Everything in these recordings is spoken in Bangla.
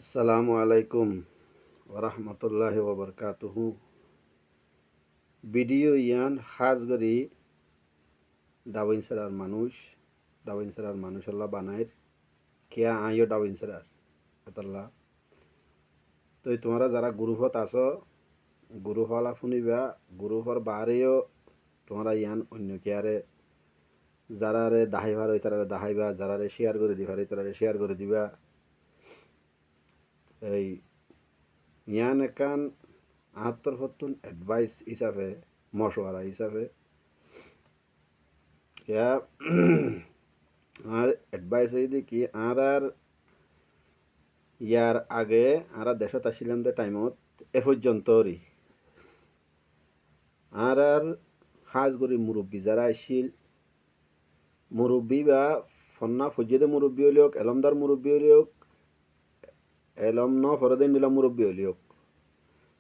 আসসালামু আলাইকুম ওরহমতুল্লাহি ওবরকাতুহু। ভিডিও ইয়ান খাস করি ডাবিন সেরার মানুষ আল্লাহ বানাইর কিয়া আইও ডাবিন সেরার আতাল্লাহ। তো তোমরা যারা গ্রুপত আছো গ্রুপ হলা শুনিবা, গ্রুপর বাহারেও তোমরা ইয়ান অন্য কেয়ারে যারারে দাহাইবার ওই তারা দাহাইবা, যারারে শেয়ার করে দিবার ওই তারা শেয়ার করে দিবা। এই ইয়ান একান ৭৮ অ্যাডভাইস হিসাবে মশওয়ারা হিসাবে ইয়া আর অ্যাডভাইস হইদি কি আর ইয়ার আগে আর দেশত আসিলাম যে টাইমত এ পর্যন্তই আর সাজ করি মুরব্বী যারা আসছিল, মুরব্বী বা ফন্না ফজিদে মুরব্বী হলিওক, এলমদার মুরব্বী হলিওক, এলম ন ফরদিন দিলা মুরব্বী হলিওক,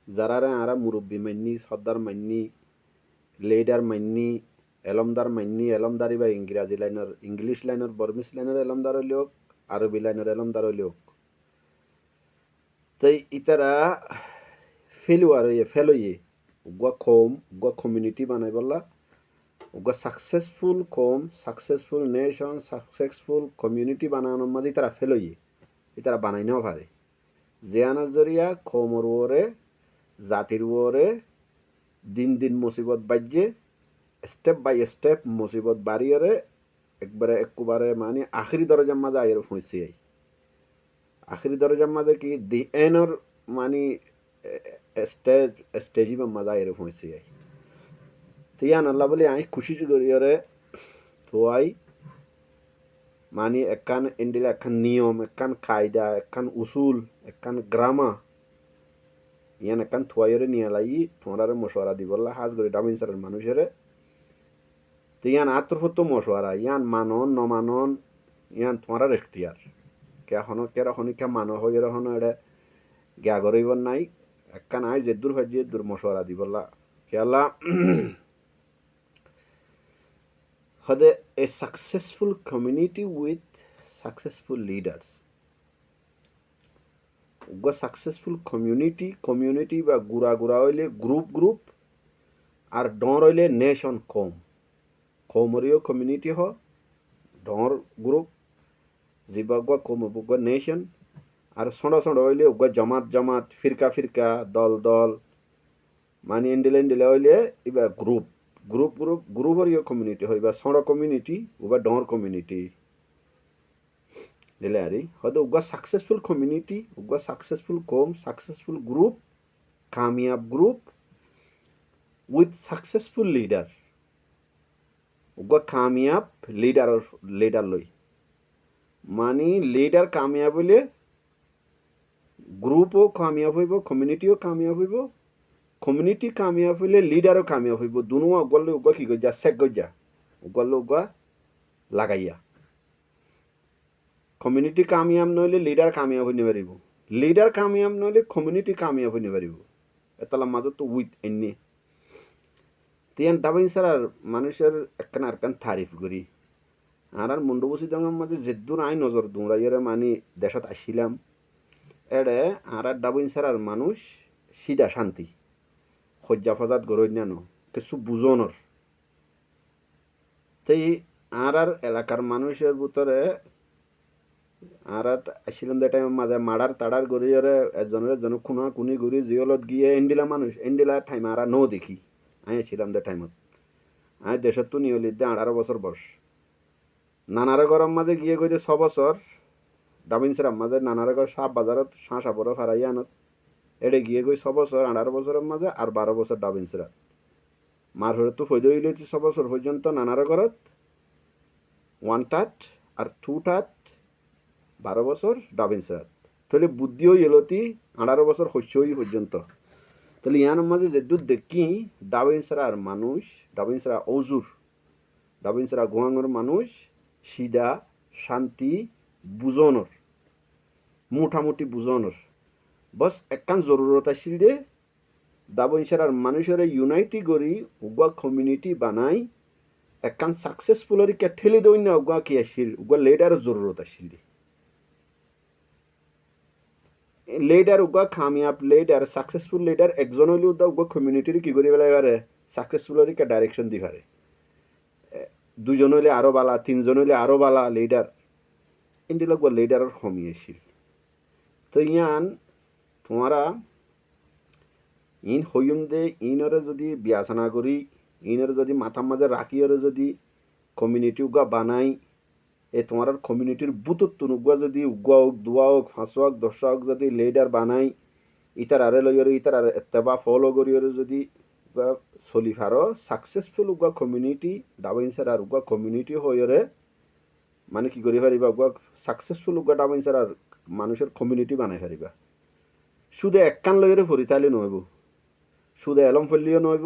যারারে আর মুরব্বী মান্নি, সর্দার মান্নি, লিডার মান্নি, এলমদার মান্নি, এলমদারি বা ইংরাজি লাইনের ইংলিশ লাইনের বর্মিস লাইনের এলমদার হলিওক, আরবি লাইনের এলমদার হলিওক। তাই ইতারা ফেল হইয়ে উগা কম উগা কমিউনিটি বানাই বললা, উগা সাকসেসফুল কম, সাকসেসফুল নেশন, সাকসেসফুল কমিউনিটি বানানোর মাঝে তারা ফেল হইয়ে ইতারা বানাই নেওয়া পারে। যে আনার জরিয়া কমর ওরে জাতির ওরে দিন দিন মুসিবত বাজ্যে স্টেপ বাই স্টেপ মুসিবত বাড়িয়ে একবারে মানে আখরি দরজার মাঝে আয়ের পৌঁছে আখরি দরজার মাঝে কি দি এনর মানে স্টেজি মজা আয়ের পৌঁছে তিয়ান আল্লাহ বলে আই খুশি করিয়রে তোয়াই মানে একখান ইন্ডিলা একখান নিয়ম, একখান কায়দা, একখান উসুল, একখান গ্রামা ইয়ান একখান থুয়াইরে নিয়ে লাগি তোমার মশওয়ারা দিবল্লা হাজ করে ডাবিন সারের মানুষের তিয়ান আত্মফত মশওয়ারা ইয়ান মানন নমানন ইয়ান তোমার এখতিয়ার কেরখনো কে মানো হয়ে এরখনো এটা গা গরিব নাই একখান আই যেদুর হয় যেদুর মশওয়ারা দিবল্লা কেলা হদে a successful community with successful leaders. উগা সাকসেসফুল কমিউনিটি বা গুড়া হইলে গ্রুপ আর ডর হইলে নেশন কমরিও কমিউনিটি হ ডর গ্রুপ জিবা কম উগা নেশন আর সড় হইলে উগা জমাত ফিরকা দল মানে ইন্ডিলে হইলে ইবা গ্রুপর ইয়ে কমিউনিটি হয় বা সড় কমিউনিটি উবা ডর কমিউনিটি দিলে আরি হয়তো উগা সাকসেসফুল কমিউনিটি, উগা সাকসেসফুল সাকসেসফুল গ্রুপ, কামিয়াব গ্রুপ উইথ সাকসেসফুল লিডার। উগা কামিয়াব লিডার লই মানে লিডার কামিয়াব হইলে গ্রুপও কামিয়াব হইব, কমিউনিটিও কামিয়াব হইব, কমিউনিটি কামিয়াব হইলে লিডারও কামিয়াব হইব। দুনো উগলে উগা কি গজ্জা সেক গজ্জা উগলে উগা লাগাইয়া কমিউনিটি কামিয়াব নইলে লিডার কামিয়াব হইতে পারিব, লিডার কামিয়াব নইলে কমিউনিটি কামিয়াব হইতে পারিব। এতলার মাজত তো উইথ এনে তিয়ান ডাবিন সারার মানুষের একখান আরকান তারিফ করি আর মুন্ড বসি দঙের মাঝে যেদুর আই নজর দুঁড়াইয়ের মানে দেশত আসিলাম এড়ে আর ডাবিন সারার মানুষ সিধা শান্তি সজ্জা ফজাত গরৈন্যানো কিছু বুজনর তাই আর এলাকার মানুষের ভিতরে আর আসিলাম যে টাইম মাঝে মাড়ার তাড়ার গড়িয়ে এজনের খুনা খুনি ঘুরি জিয়লত গিয়ে এন্ডিলা টাইম আর নৌ দেখি আই ছিলাম যে টাইমত আই দেশত তো নিয়লিত দে 18 বছর বয়স নানারে গরম মাঝে গিয়ে গই 6 বছর ডাবিন সেরাম মাঝে নানারে ঘর সাপ বাজারত সাপরে ফারাই আনত এড়ে গিয়ে গই 6 বছর 18 বছরের মাঝে আর 12 বছর ডাবিন সেরাত মার হরে তো ফৈদ হইলে 6 বছর পর্যন্ত নানারে ঘরত 1 টাট আর 2 টাট 12 বছর ডাবিন সেরাত তাহলে বুদ্ধিও এলতি 18 বছর শস্যই পর্যন্ত। তাহলে ইয়ার মাঝে যেদুর দেখি ডাবিন সেরার মানুষ, ডাবিন সেরা অজুর, ডাবিন সেরা গোয়াঙর মানুষ সিধা শান্তি বুজনর মোটামুটি বুজনর বস একখান জরুরত আসছিল যে ডাবিন সেরার মানুষের ইউনাইটি করি উগা কমিউনিটি বানাই একখান সাকসেসফুলরি কে ঠেলে দই না উগা কি আসছিল উগা লিডারের জরুরত আসছিল। লিডার উগা কামিয়াব লিডার সাকসেসফুল লিডার একজন হইলে উদা উগা কমিউনিটির কি করি পেলাই পারে সাকসেসফুল হলে ডাইরেকশন দি পারে দুজন হইলে আরো বালা তিনজন হইলে আরো বালা লিডার ইন্দি লগবা লিডারের কমিয়েছিল তো ইয়ান তোমারা ইন হইম দে ইনরে যদি বিয়াসনা করি ইনরে যদি মাথার মাঝে রাখিওরে যদি কমিউনিটি উগা বানাই এ তোমার কমিউনিটির বুতত্ব উগা যদি উগা হোক দোয়া হোক ফাঁসা হোক দশা হোক যদি লিডার বানাই ইতার আরে লইরে ইতার আরে এত্তেবা ফলো করিওরে যদি চলি ফারো সাকসেসফুল উগা কমিউনিটি ডাবাইনসার আর উগা কমিউনিটি হইরে মানে কি করি পারিবা উগা সাকসেসফুল উগা ডাবাইনসার আর মানুষের কমিউনিটি বানাই পারিবা শুধু একখান লইরে ফরিতালি নইব শুধু এলম ফেললিও নইব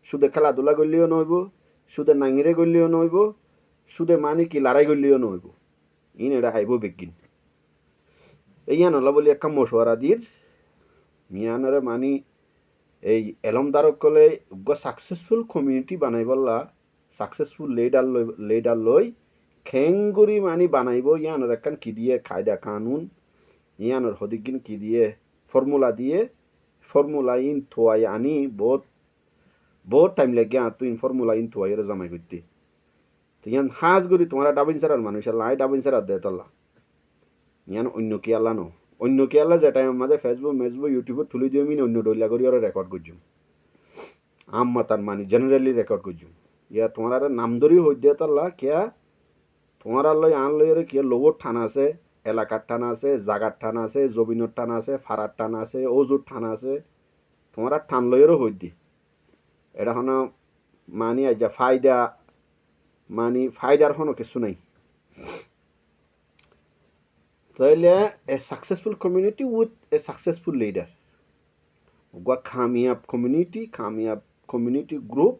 শুধু খেলাধুলা করলিও নইব শুধু নাঙিরে করলিও নইব শুধু মানে কি লড়াই করলিও নইব ইন এটা হাইব বিজ্ঞান এইয়া নলা বলি একটা মশওয়ারা দির মিয়ানরে মানি এই এলমদারক কলে সাকসেসফুল কমিউনিটি বানাই বললা সাকসেসফুল লিডার লই খেঙ্গুরি মানি বানাইব ইয়ানোর একখান কি দিয়ে কায়দা কানুন ইয়ানোর হদিকিন কি দিয়ে ফর্মুলা ইন থোয়াই আনি বহুত টাইম লাগে তুই ফর্মুলা ইন থোয়াই জমাই করতে তো ইয়ান হাজ করি তোমার ডাবিন সারার মানুষ আল্লাহ আই ডাবিন সারার দে তল্লা ইয়ান অন্য কি আল্লাহ নো অন্য কি আল্লাহ যে টাইম আমাদের ফেসবুক ইউটিউবে তুলে দিয়ে আমি অন্য ডইলা করি ওরা রেকর্ড করছুম আম মাতান মানি জেনারেলি রেকর্ড করছুম ইয়া তোমার আর নাম ধরি হই দিয়ে তল্লা কিয়া তোমার লই আন লই কিয়া লোবর ঠান আছে এলাকার টান আছে জাগার টান আছে জবিনের টান আছে ফারার টান আছে ওজুর টান আছে তোমার টান লইয়েরও হই দি এটা হন মানি আজ ফায়দা মানি ফায়দার হনো কিছু নাই তাইলে a successful community with a successful leader উগা কামিয়াব কমিউনিটি গ্রুপ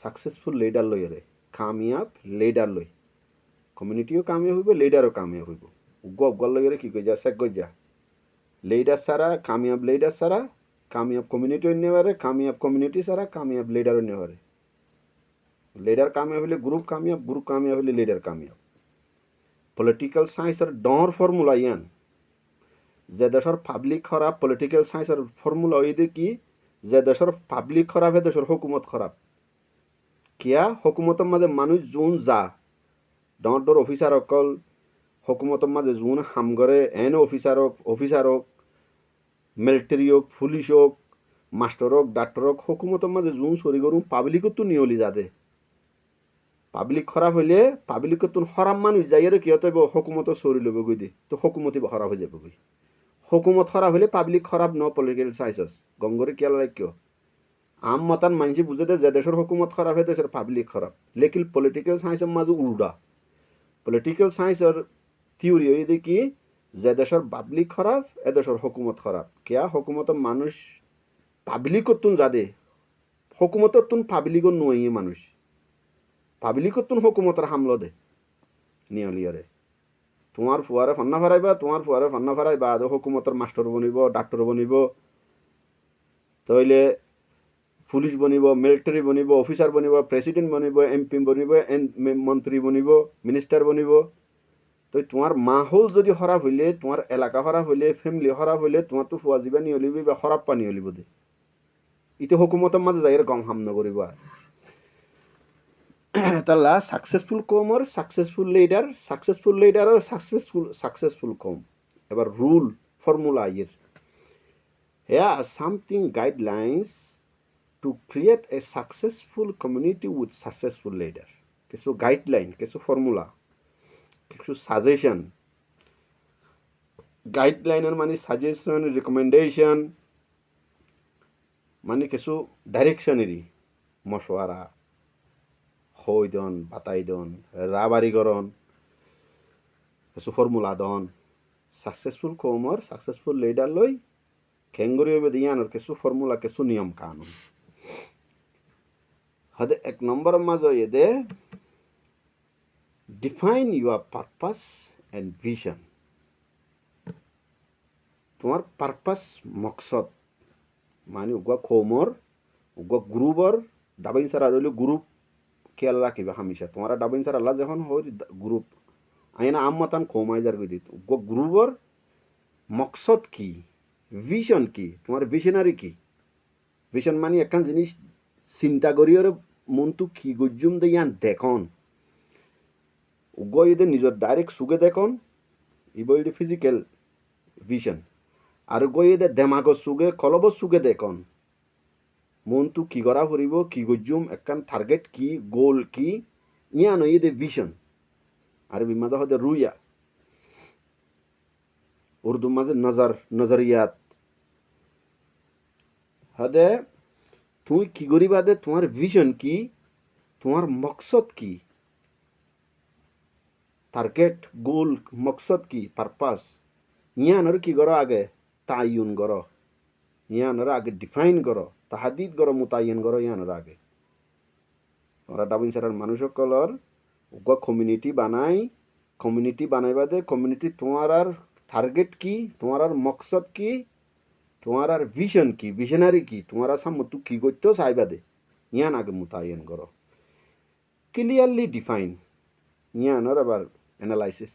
সাকসেসফুল লিডার লইরে কামিয়াব লিডার লই কমিউনিটিও কামিয়াব হইব লিডারও কামিয়াব হইব উগা লইরে কি কই যা সেক কই যা লিডার সারা কামিয়াব লিডার সারা কামিয়াব কমিউনিটি অন্য পারে কামিয়াব কমিউনিটি সারা কামিয়াব লিডার অন্য পারে লিডার কামিয়াব হলে গ্রুপ কামিয়াব হলে লিডার কামিয়াব পলিটিক্যাল সায়েন্সের ডর ফর্মুলা ইয়ান যে দেশের পাবলিক খারাপ পলিটিক্যাল সায়েন্সের ফর্মুলা ওই কি যে দেশের পাবলিক খারাপ হে দেশের হুকুমত খারাপ কিয়া হুকুমতের মাঝে মানুষ যোন যা ডর অফিসার অকল হুকুমতের মাঝে যোন হাম করে এন অফিসার হোক মিলিটারি হোক পুলিশ হোক মাস্টার হোক ডাক্তার হোক হুকুমতের মাঝে যোন চুরি করুন পাবলিকত তো নিয়লি যাদে পাবলিক খারাপ হইলে পাবলিকত হরাম মানুষ যাই আর কি হতে হুকুমত চুরি লব গই দি তো হুকুমতি খারাপ হয়ে যাব গই হুকুমত খারাপ হলে পাবলিক খারাপ ন পলিটিক্যাল সায়েন্সস গঙ্গরে কেয়াল রাখিও আম মতান মানুষ বুঝে দে যে দেশের হুকুমত খারাপ হয় দেশের পাবলিক খারাপ লেকিন পলিটিক্যাল সায়েন্সের মাঝে উল্টা পলিটিক্যাল সায়েন্সের থিওরি হয়ে দেখি যে দেশের পাবলিক খারাপ এ দেশের হুকুমত খারাপ কেয়া হুকুমতের মানুষ পাবলিকতুন যাদে হুকুমততুন পাবলিকর নয় মানুষ পাবলিকতুন হুকুমতের হামলো দে নিয়লিয়ারে তোমার ফুয়ারে ফান্না ফারাইবা আদৌ হুকুমতের মাস্টার বনিব ডাক্তার বনিব তইলে পুলিশ বনিব মিলিটারি বনিব অফিসার বনিব প্রেসিডেন্ট বনিব এমপি বনিব মন্ত্রী বনিব মিনিস্টার বনিব তো তোমার মাহল যদি খারাপ হইলে তোমার এলাকা খারাপ হইলে ফ্যামিলি খারাপ হইলে তোমার তো ফুয়া যাবা নিয়লিবি বা খারাপ পানি হলিব দে ইটো হুকুমতের মাঝে যাই গম হাম নকরিব আর তাহলে সাকসেসফুল কমর সাকসেসফুল লিডার আর সাকসেসফুল কম এবার রুল ফর্মুলা ইয়ের here are something guidelines to create a successful community with successful leader কিছু গাইডলাইন কিছু ফর্মুলা কিছু সাজেশন গাইডলাইনের মানে সাজেশন রিকমেন্ডেশন মানে কিছু ডাইরেকশনেরই মশওয়ারা হই দন বাতাই দন রাবারি করন কিছু ফর্মুলা দন সাকসেসফুল কমর সাকসেসফুল লিডার লই খেঙ্গুরি হবে দিয়ানোর কিছু ফর্মুলা কিছু নিয়ম কানুন হদে এক নম্বরের মাঝে এদে define your purpose and vision তোমার পারপাস মকসদ মানে উগা খোমর উগা গ্রুপর ডাবিন সারা রইল গ্রুপ খেয়াল রাখিবা হামেশা তোমার ডাবিন সারা আল্লাহ যখন হয় গ্রুপ আইনা আম মাতান খোমাই যার দিত উগা গ্রুপর মকসদ কি, ভিশন কি, তোমার ভিশনারি কি। ভিশন মানে একখান জিনিস চিন্তা করিও মনটো কি গজ্জুম দে ইয়ান দেখন গই নিজের ডাইরেক্ট চুগে দেখন ইবল ফিজিক্যাল ভিশন আর গই দেমাগর চুগে কলবর চুগে দেখন মনটো কি করা ফুরিব কি গজ্জুম একখান টার্গেট কি গোল কি ইয়ান ভিশন আর বিমাদ হদে রুইয়া উর্দু মাঝে নজরিয়াত হদে তুই কি করিবা দে তোমার ভিশন কি, তোমার মকসদ কি, টার্গেট গোল মকসদ কি, পারপাস ইয়ানোর কি করো আগে তাইন করো, ইয়ানোর আগে ডিফাইন করো, তাহাদিদ করো, মুতায়ন করো ইয়ানোর আগে। ওরা ডাবিন সারার মানুষ সকলর কমিউনিটি বানাইবা দে কমিউনিটি তোমার আর টার্গেট কি, তোমার আর মকসদ কি, তোমার আর ভিশন কি, ভিশনারি কি, তোমার আর সামনে কি করতেও চাইবা দে ইয়ান আগে মুতায়ন করো। ক্লিয়ারলি ডিফাইন ইয়ানোর আবার analysis.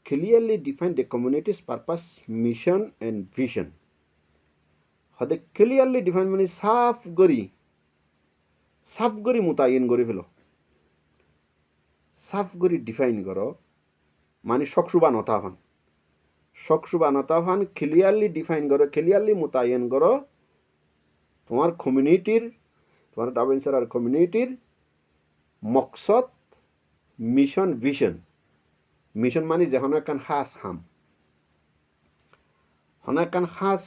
Clearly define the community's purpose, mission and vision. হদে ক্লিয়ারলি ডিফাইন মানে সাফ করি মুতায়ন করে ফেলো, সাফ করি ডিফাইন করো মানে শকসুবা নতা ফান ক্লিয়ারলি ডিফাইন করো, ক্লিয়ারলি মুতায়ন করো তোমার কমিউনিটির, তোমার ডাবেন্সার আর কমিউনিটির মকসদ, মিশন, ভিশন। মিশন মানে যে হন একখান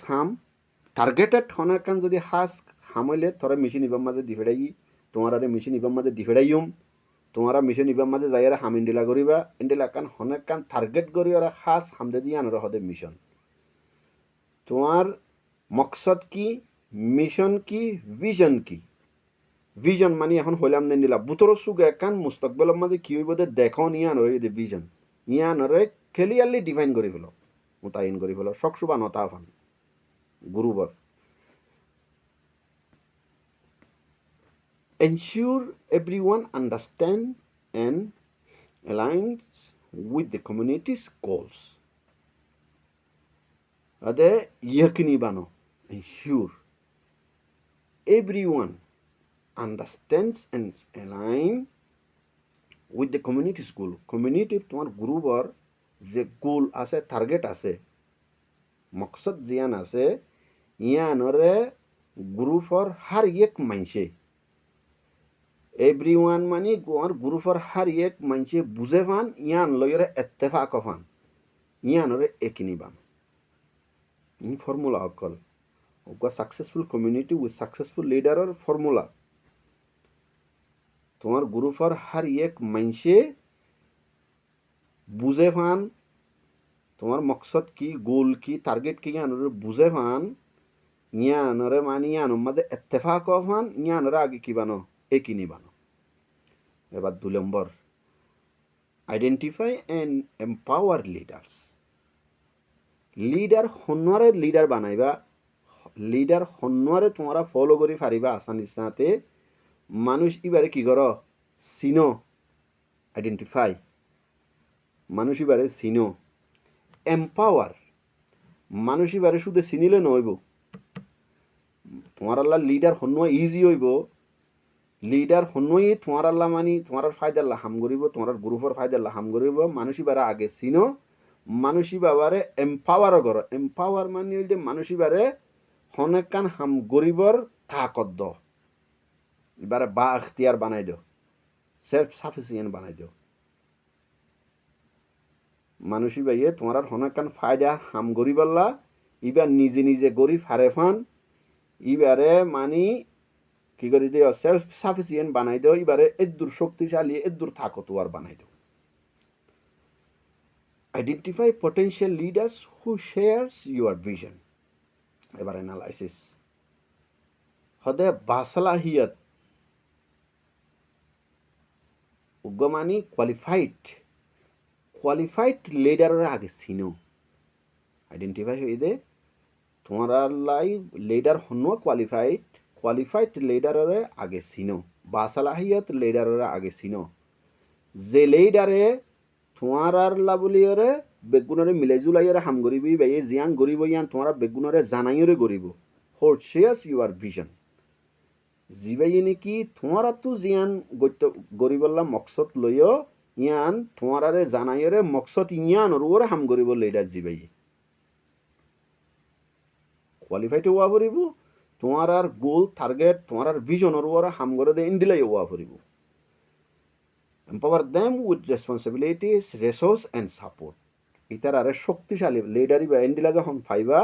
হাম টার্গেটেড হন একখান যদি হাম হইলে তোরা মিশন ইবার মাঝে দি ফেড়াই, তোমার আরে মিশন ইবার মাঝে দি ফেড়াইম, তোমারা মিশন ইবার মাঝে যাই হাম ইন্ডিলা করিবা, ইন্ডিলা কান হন একখান টার্গেট করি ওরা হামদে দিয়ে আনার হদে মিশন। তোমার মকসদ কি, মিশন কি, ভিশন কি। ভিশন মানে এখন হইলাম নিলা বুতর সুগে একখান মুস্তকবেলের মাঝে কি হইব দে দেখুন ইয়ানোর ভিশন ইয়ানোরে ক্লিয়ারলি ডিফাইন করে ফেলো, মুতায়ন করে ফেলো, শকসুবা নতাফান গুরুবর। Ensure everyone understand and aligns with the community's goals. Ade yakini bano. Ensure everyone understands and align with the community's goal. Community তোমার গ্রুপর যে গোল আছে, টার্গেট আছে, মকসদ জিয়ান আছে ইয়ানরে গ্রুপর হার এক মানছে, এভরিওয়ান মানে গোয়ার গ্রুপর হার এক মানছে বুঝে পান ইয়ান লয়রে এত্তেফাক পান ইয়ানরে একিনি বান। ই ফর্মুলা অকল সাকসেসফুল কমিউনিটি উইথ সাকসেসফুল লিডারের ফর্মুলা। তোমার গ্রুপর হার এক মানছে বুঝে পান তোমার মকসদ কি, গোল কি, টার্গেট কি ইয়ানরে বুঝে পান ইয়ানরে মানে ইয়ানোর মধ্যে এত্তেফাক পান ইয়ানরে আগে কি বানো একিনি বানো। এবার 2 নম্বর identify and empower leaders. Leader বানাইবা, লিডার হন্যারে তোমরা ফলো করি পারিবা আসানির সাথে। মানুষ এবারে কি করো চিনো, আইডেন্টিফাই মানুষ এবারে চিনো। এম্পাওয়ার মানুষ এবারে শুধু চিনিলে নহইব, তোমার আল্লাহ লিডার হন্যা ইজি হইব। লিডার হন্যই তোমার আল্লাহ মানি তোমার ফায়দাল্লাহ হাম করিব, তোমার গ্রুপের ফায়দাল্লাহ হাম করিব। মানুষই বারে আগে চিনো, মানুষই বাবারে এম্পাওয়ারও করো। এম্পাওয়ার মানে হইলে মানুষই বারে হনেকান হাম গরিবর তাকত দ, এবারে বা এখতিয়ার বানাই দিও, সেলফ সাফিসিয়েন্ট বানাই দিও। মানুষই বাইয়ে তোমার হনেকান ফায়দা হাম গরিবল্লা ইবার নিজে গরিব হারে ফান ইবারে মানি কি করে দিও সেলফ সাফিসিয়েন্ট বানাই দিও, এবারে এদুর শক্তিশালী এদুর তাকতওয়ার বানাই দিও। Identify potential leaders who shares your vision. এবার অ্যানালাইসিস হদে বাসলাহিয়ত উগ্রমানি কোয়ালিফাইড লিডারের আগে চিনো। আইডেন্টিফাই হয়ে দে তোমার লাই লিডার হন কোয়ালিফাইড লিডারের আগে চিনো, বাসলাহিয়ত লিডারের আগে চিনো। যে লিডারে তোমার আর লাবলিয়রে বেগুনরে মিলাই জুলাইরে হাম গরিবি বাই জিয়ান গরিব ইয়ান তোমারা বেগুনরে জানাইরে গরিব হোট শেয়ার্স ইউর ভিশন জিবাই নেকি তোমারা তো জিয়ান গরিবল্লা মকসদ লইও ইয়ান তোমারারে জানাইরে মকসদ ইয়ান ওরে হাম গরিব লইডা জিবাই কোয়ালিফাইড হওয়া পড়িব তোমার আর গোল টার্গেট তোমার আর ভিশনের ওরা হাম করে দে ইন্ডিলাই হওয়া পড়িব empower them with responsibilities resource and support ইতার আরে শক্তিশালী লিডারি বা ইন্ডিলা যখন পাইবা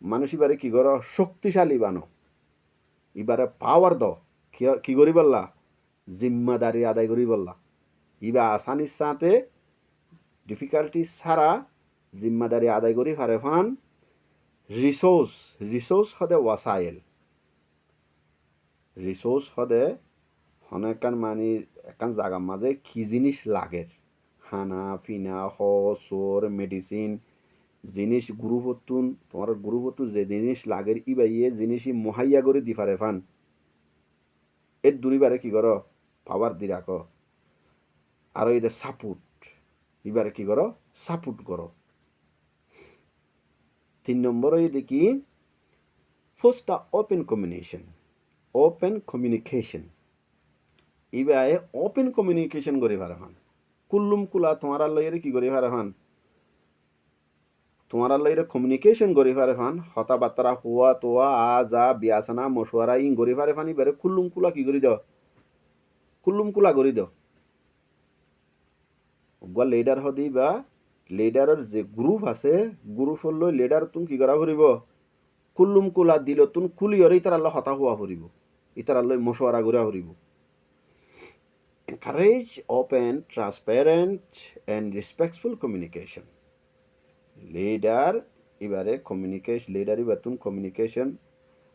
মানুষ এবারে কি করো শক্তিশালী বানো এবারে পাওয়ার দ কি করি বললা জিম্মাদারি আদায় করি বললা ইবা আসানির সাথে ডিফিকাল্টি ছাড়া জিম্মাদারি আদায় করি ফারে ফান রিসোর্স হদে ওয়াসাইল রিসোর্স হদে হনেকান মানে একান জায়গার মাঝে কি জিনিস লাগে খানা পিনা হসর মেডিসিন জিনিস গুরুপতুন তোমার গুরুপতু যে জিনিস লাগে ইবাইয়ে জিনিসই মহাইয়া করে দি ফারে ফান এর দুরিবারে কি করো পাওয়ার দি রাখো আর এদের সাপোর্ট এবারে কি করো সাপোর্ট করো 3 নম্বর দেখি ফার্স্টটা ওপেন কমিউনিকেশন ইবাই ওপেন কমিউনিকেশন করে পারে হান কুল্লুম কুলা তোমার লইরে কি করে পারে হান তোমার লইরে কমিউনিকেশন করে পারে হান হতাবার্তা হুয়া তোয়া আ যা বিয়াসনা মশওয়ারা ইং করে পারে ফানি বেরে কুল্লুম কুলা কি করে দাও কুল্লুম কুলা করে দাও গা লিডার হদি বা লিডারের যে গ্রুপ আছে গ্রুপর লই লিডার তুমি কি করা ফুরিব কুল্লুম কুলা দিল তুমি কুলিয়র ইতার আল্লাহ হতা হওয়া ফুরিব ইতার আল্লাহ মশওয়ারা ঘুরা ফুরিব encourage open transparent and respectful communication leader এবারে কমিউনিকেশন লিডার ইবাতুন কমিউনিকেশন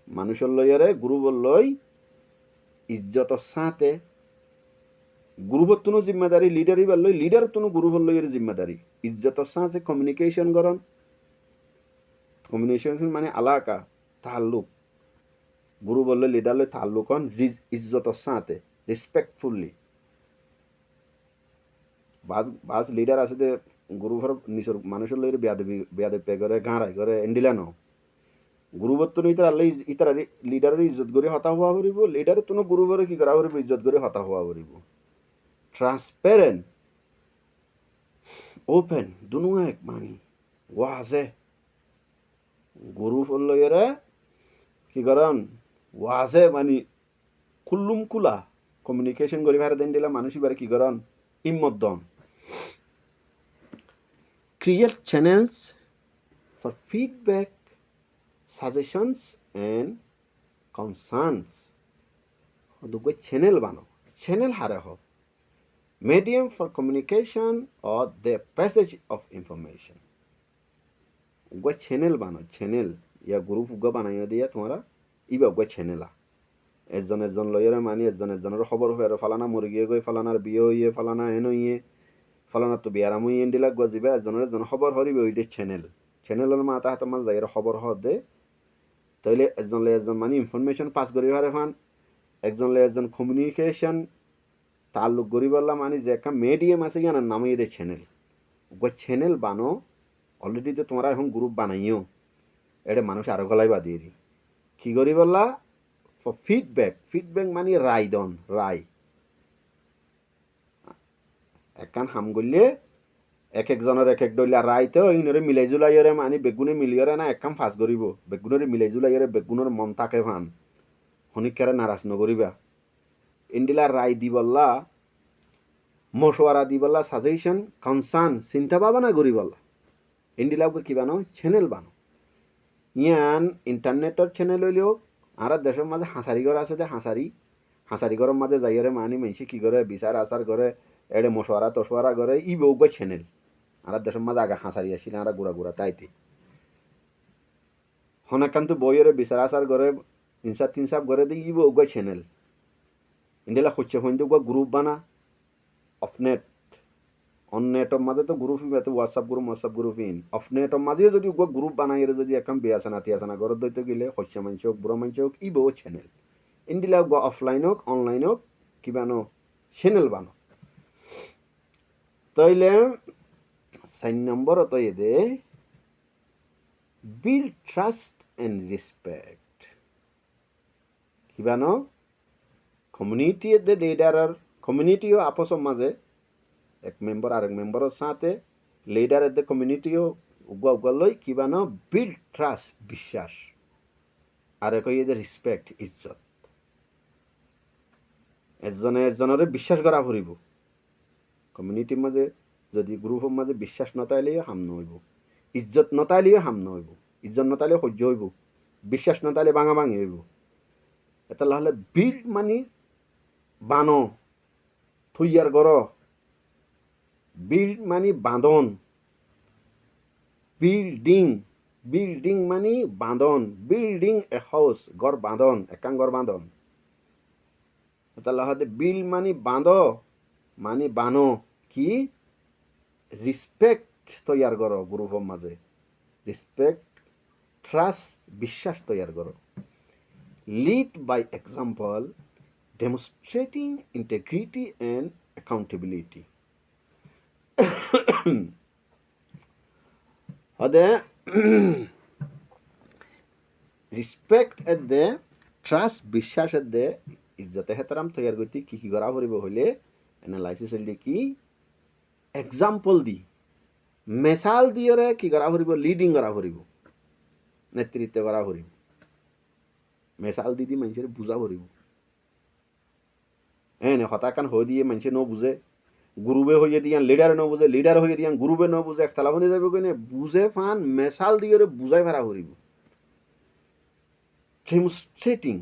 মানুষের লইয়ারে গ্রুপর লই ইজ্জতর সাথে গ্রুপর তুনো জিম্মাদারি লিডার ইবার লই লিডার তুনো গ্রুপর লইয়ের জিম্মাদারি ইজ্জতর সাথে কমিউনিকেশন করন কমিউনিকেশন মানে আলাকা তাল্লুক গ্রুপর লই লিডার লই তাল্লুক হন ইজ্জতর সাথে রেসপেক্টফুলি বাস লিডার আছে যে গ্রুপর নিজের মানুষের লইরে বেয়াদবি করে গাঁড়াই করে এন্ডিলানো গ্রুপর তো ইতার লিডারের ইজ্জত করে হতা হওয়া পড়িব লিডার তো গ্রুপরে কি করা পড়িব ইজ্জত করে হতা হওয়া পড়িব ট্রান্সপারেন্ট ওপেন দুনো এক মানি ওয়াজে গ্রুপর লইরে কি করেন ওয়াজে মানি কুল্লুম কুলা কমিউনিকেশন করে ভাড়া দেন দিলা মানুষ এবারে কি করেন ইম্মত দন create channels for feedback, suggestions and concerns. দুগো চ্যানেল বানো চ্যানেল হারে হোক medium for communication or the passage of information. উগো চ্যানেল বানো চ্যানেল ইয়া গ্রুপ উগো বানাইয়া দিয়া তোমরা ইবা উগো চ্যানেলা একজন লইরে মানি একজনের খবর হয়ে ফালানা মুরগিয়ে গই ফালানার বিয়ে হইয়ে ফালানা হেন হইয়ে ফলানা তো বিয়ারাম হইয়ে এন্ডিলা গজিবে একজন খবর হরিবে ওইটা চ্যানেলের মাথা হাতে মাছ যাই খবর হদে তাইলে একজন মানে ইনফরমেশন পাস করি হারে ফান একজন কমিউনিকেশন তাল্লুক করি বললাম মানে যে একটা মিডিয়াম আছে ইয়ার নামে এদের চ্যানেল বানো অলরেডি তো তোমরা এখন গ্রুপ বানাইও এটা মানুষ আরো গলাই বাদিয়ে দি কি করি বললা ফর ফিডব্যাক মানে রায় একখান হাম করলে একজনের এক দলিয়া রাইতে ইনরে মিলাই জুলাইরে মানে বেগুনে মিলিয়রে না একখান ফাঁস করিব বেগুনের মিলাই জুলাইরে বেগুনের মন থাকে ফান হনিকারে নারাজ নকরিবা ইন্ডিলা রায় দি বললা মশওয়ারা দি বললা সাজেশন কনসার্ন চিন্তা ভাবনা করি বললা ইন্ডিলাকে কি বানো চ্যানেল বানো ইয়ান ইন্টারনেটের চ্যানেল হইলেও আর দেশের মাঝে হাঁসারি ঘর আছে যে হাঁসারি ঘরের মাঝে যাইরে মানে মেনসি কি করে বিচার আচার করে এড়ে মশওয়ারা করে ই বউগ চ্যানেল আর দেশের মাঝে আগে হাঁসারি আসিল আর গুড়া তাইতে হনাকান্ত বইয়ের বিচার আচার করে ইনসাফ করে দিই ই বউগ চ্যানেল ইন্ডিলা হচ্ছে হইতে গ্রুপ বানা অফনেটের মাঝে তো গ্রুপ ইবে হোয়াটসঅ্যাপ গ্রুপ ইন অফনেটের মাঝে যদি গ্রুপ বানাই যদি এখন বিয়াসানা তিয়াসানা ঘর দইতে গেলে হচ্ছে মানুষ হোক বুড়ো মানুষ হোক ই বউ চ্যানেল ইন্ডিলা অফলাইন হোক অনলাইন হোক কি বানো চ্যানেল বানো তাইলে 4 নম্বরত এদে build trust and respect. কিবানো কমিউনিটি এদে লিডারের কমিউনিটিও আপসের মাঝে এক মেম্বার আরেক মেম্বারের সাথে লিডার এদে কমিউনিটিও উগা উগা লই কিবানো বিল্ড ট্রাস্ট বিশ্বাস আর এক এদে রেসপেক্ট ইজ্জত এজনে এজনরে বিশ্বাস করা ফুরিব কমিউনিটির মাঝে যদি গ্রুপের মাঝে বিশ্বাস নতাইলেও হাম নহইব ইজ্জত নতাইলেও হাম নহইব ইজ্জত নতাইলেও সহ্য হইব বিশ্বাস নতাইলে ভাঙা ভাঙি হইব এটা হলে বিল্ড মানে বানো থুইয়ার গর বিল্ড মানে বাঁধন বিল্ডিং বিল্ডিং মানে বাঁধন বিল্ডিং এ হাউস গড় বাঁধন একাং গড় বাঁধন এটা হলে বিল্ড মানে বাঁধ মানে বানো কি রিসপেক্ট তৈয়ার করো গ্রুপের মাঝে রিসপেক্ট ট্রাস্ট বিশ্বাস তৈয়ার করো lead by example demonstrating integrity and accountability হদে রিসপেক্ট এর দে ট্রাস্ট বিশ্বাস এর দে ইজ্জতে হেতারাম তৈয়ার করতে কি কি করা পড়িব হইলে এনালাইসিস হইলে কি এক্সাম্পল দি মেসাল দিয়রে কি করা ফুরিব লিডিং করা ফুরিব নেতৃত্ব করা ফুরিব মেসাল দি দি মানুষের বুঝা ফুরিব এনে হতাকান হয়ে দিয়ে মানুষে ন বুঝে গ্রুপে হয়ে দিয়ান লিডারে ন বুঝে লিডার হয়ে দিয়ান গ্রুপে ন বুঝে একতলা বনে যাবে কেনে বুঝে ফান মেসাল দিয়রে বুঝাই ফেরা ফুরিব ডেমনস্ট্রেটিং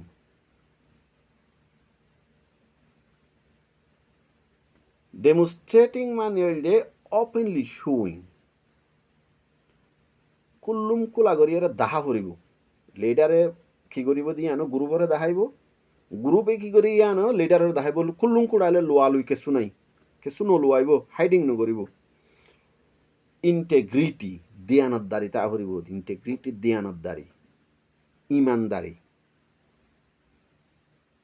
ডেমনস্ট্রেটিং মানে হইলে ওপেনলি শোয়িং কুল্লুম কুলা করিয়ারে দাহা ফুরিব লিডারে কি করিব দিয়ে আনো গ্রুপরে দাহাইব গ্রুপে কি করি আনো লিডারে দাহাইব কুল্লুম কুড়াইলে লোয়া লুই কেঁচু নাই কেঁচু নলোয়াইব হাইডিং নকরিব ইন্টেগ্রিটি দিয়ানতদারি তা ফুরিব ইন্টেগ্রিটি দিয়ানতদারি ইমানদারি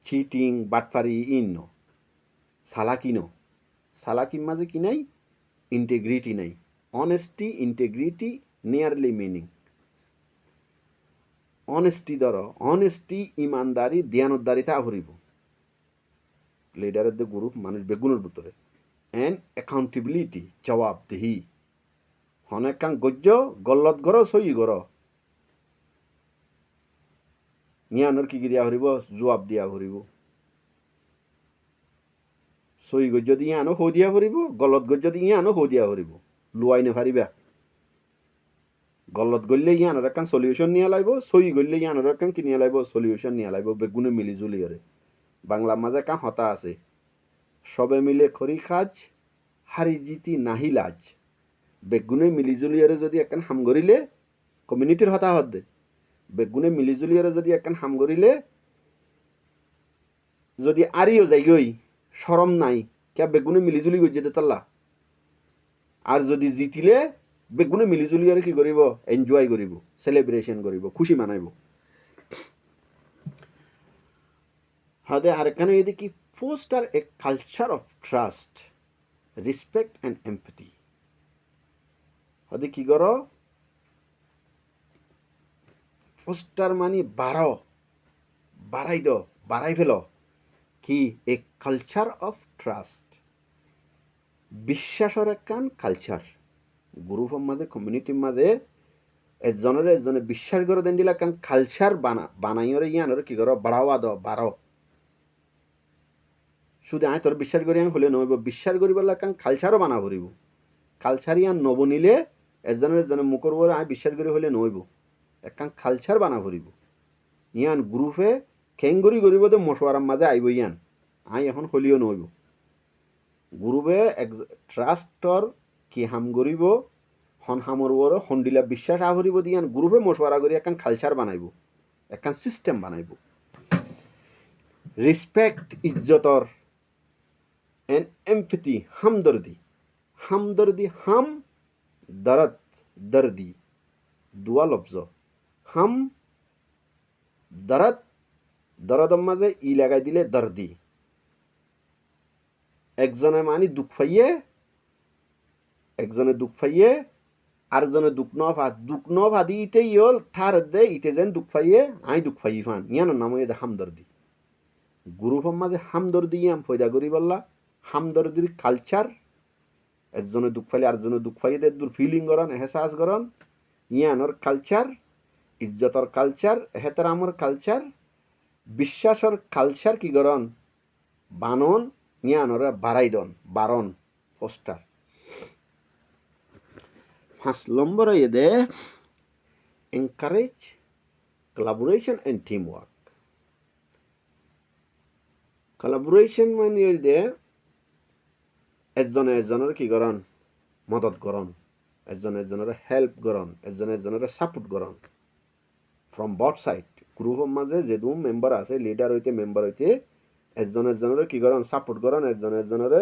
চিটিং বাটফারি ইন সালাকি ন সালাকির মাঝে কি নাই ইন্টেগ্রিটি নাই honesty integrity nearly meaning honesty ধর অনেস্টি ইমানদারি দিয়ানতদারি তা ফুরিব লিডারের দে গ্রুপ মানুষ বেগুনের ভিতরে অ্যান্ড অ্যাকাউন্টেবিলিটি জবাবদেহি অনেকাং গজ্য গল্লত গর সই গর নিয়ানোর কি দিয়া ফুরিব জবাব দিয়া ফুরিব সই গজ্য দিয়ে আনো হো দিয়া ফুরিব গলত গজ্য দিয়ে আনো হো দিয়া ফুরিব লুয়াই নেফারিবা গলত গললে ইয়ানোর একখান সলিউশন নিয়ে লাইব সই গললে ইয়ানোর একখান কি নিয়ে লাইব সলিউশন নিয়ে লাইব বেগুনে মিলি জুলি করে বাংলা মাঝে কাম হতা আছে সবে মিলে খরি খাজ হারি জিতি নাহি লাজ বেগুনে মিলি জুলিয়ারে যদি একখান হাম গরিলে কমিউনিটির হতা হত দে বেগুনে মিলি জুলিয়ারে যদি একখান হাম গরিলে যদি আরিও যাইগই শরম নাই কে বেগুনে মিলি জুলি গই যেতে তাল্লা আর যদি জিতিলে বেগুনে মিলি জুলি আর কি করিব এনজয় করিব সেলিব্রেশন করিব খুশি মানাইব হাদে আর এখানে এদি কি foster a culture of trust respect and empathy হাদে কি করো ফোস্টার মানে বাড়াই ফেল কি এ কালচার অফ ট্রাস্ট বিশ্বাসের একখান কালচার গ্রুপের মাঝে কমিউনিটির মাঝে একজনে বিশ্বাস করে দেন দিলা কারণ কালচার বানাইরে ইয়ানোর কি করো বাড়াওয়া দ বাড়াও শুধু আয় তোর বিশ্বাস করি আন হলে নইব বিশ্বাস করিবার কারণ কালচারও বানা ভরিব কালচার ইয়ান নবনিলে একজনে মুখর বলে আয় বিশ্বাস করি হলে নইব একখান কালচার বানা ভরিব ইয়ান গ্রুপে খেঙ্গুরি করিব তো মশওয়ারার মাঝে আইব ইয়ান আয় এখন হলিও নইব গ্রুপে ট্রাস্টর কি হাম করিব হন হামর ওর হন্ডিলা বিশ্বাস আহরিব দিয়ান গ্রুপে মশওয়ারা করি একখান কালচার বানাইব একখান সিস্টেম বানাইব রেসপেক্ট ইজ্জতর এন্ড এমপ্যাথি হামদর্দি হাম দরদ দর্দি দুয়া লফজ হাম দরদ দরদর মাঝে ই লাগাই দিলে দর্দি একজনে মানি দুঃখ পাইয়ে একজনে দুঃখ পাইয়ে আরেকজনে দুঃখ ন ফাদি ইতে ইয়ল ঠার দে ইতে যেন দুঃখ পাইয়ে আই দুঃখ পাই ফান ইয়ানোর নাম এদে হামদর্দি গ্রুপের মাঝে হামদর্দি ইয়াম ফয়দা করি বললা হামদর্দির কালচার একজনে দুঃখ পাইলে আরেকজনে দুঃখ পাইয়ে দে দূর ফিলিং করন এহসাস করন ইয়ানোর কালচার ইজ্জতর কালচার এহতারামর কালচার বিশ্বাসর কালচার কি করন বানন ইয়ানোরে বাড়াই দন বারণ পোস্টার 5 নম্বর এদে encourage collaboration and teamwork. Collaboration মানে এদে একজনে একজনের কি করন মদত করন একজনে একজনের হেল্প করন একজনে একজনের সাপোর্ট করন ফ্রম বথ সাইড গ্রুপের মাঝে যেদু মেম্বার আছে লিডার হইতে মেম্বার হইতে একজনে একজনের কি করন সাপোর্ট করন একজনে একজনের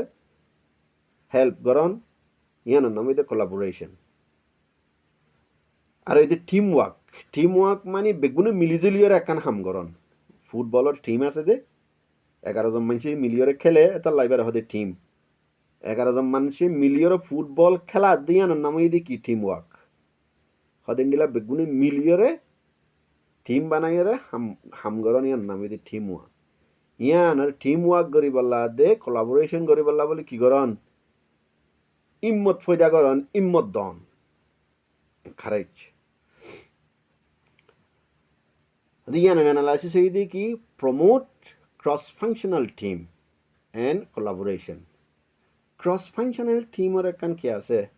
হেল্প করন ইয়ানোর নাম হইতে কোলাবোরেশন আর এই যে টিম ওয়ার্ক মানে বেগুনে মিলিজুলিয়র একখান হাম করন ফুটবলের টিম আছে যে 11 জন মানুষ মিলিয়রে খেলে এটা লাইবার হতে টিম 11 জন মানুষ মিলিয়রে ফুটবল খেলা দিয়ানোর নাম হইতে কি টিম ওয়ার্ক হদিন দিলা বেগুনে মিলিয়রে টিম বানাইরে হাম করন ইয়ার নাম হইতে টিম ওয়ার্ক ইয়ানোর টিম ওয়ার্ক করি বললা দে কোলাবোরেশন করি বললা বলে কি করন ইম্মত ফয়দা করন ইম্মত দন খারেজ Again, an analysis is ki promote cross-functional team and collaboration. Cross-functional team or ekkan ki ase?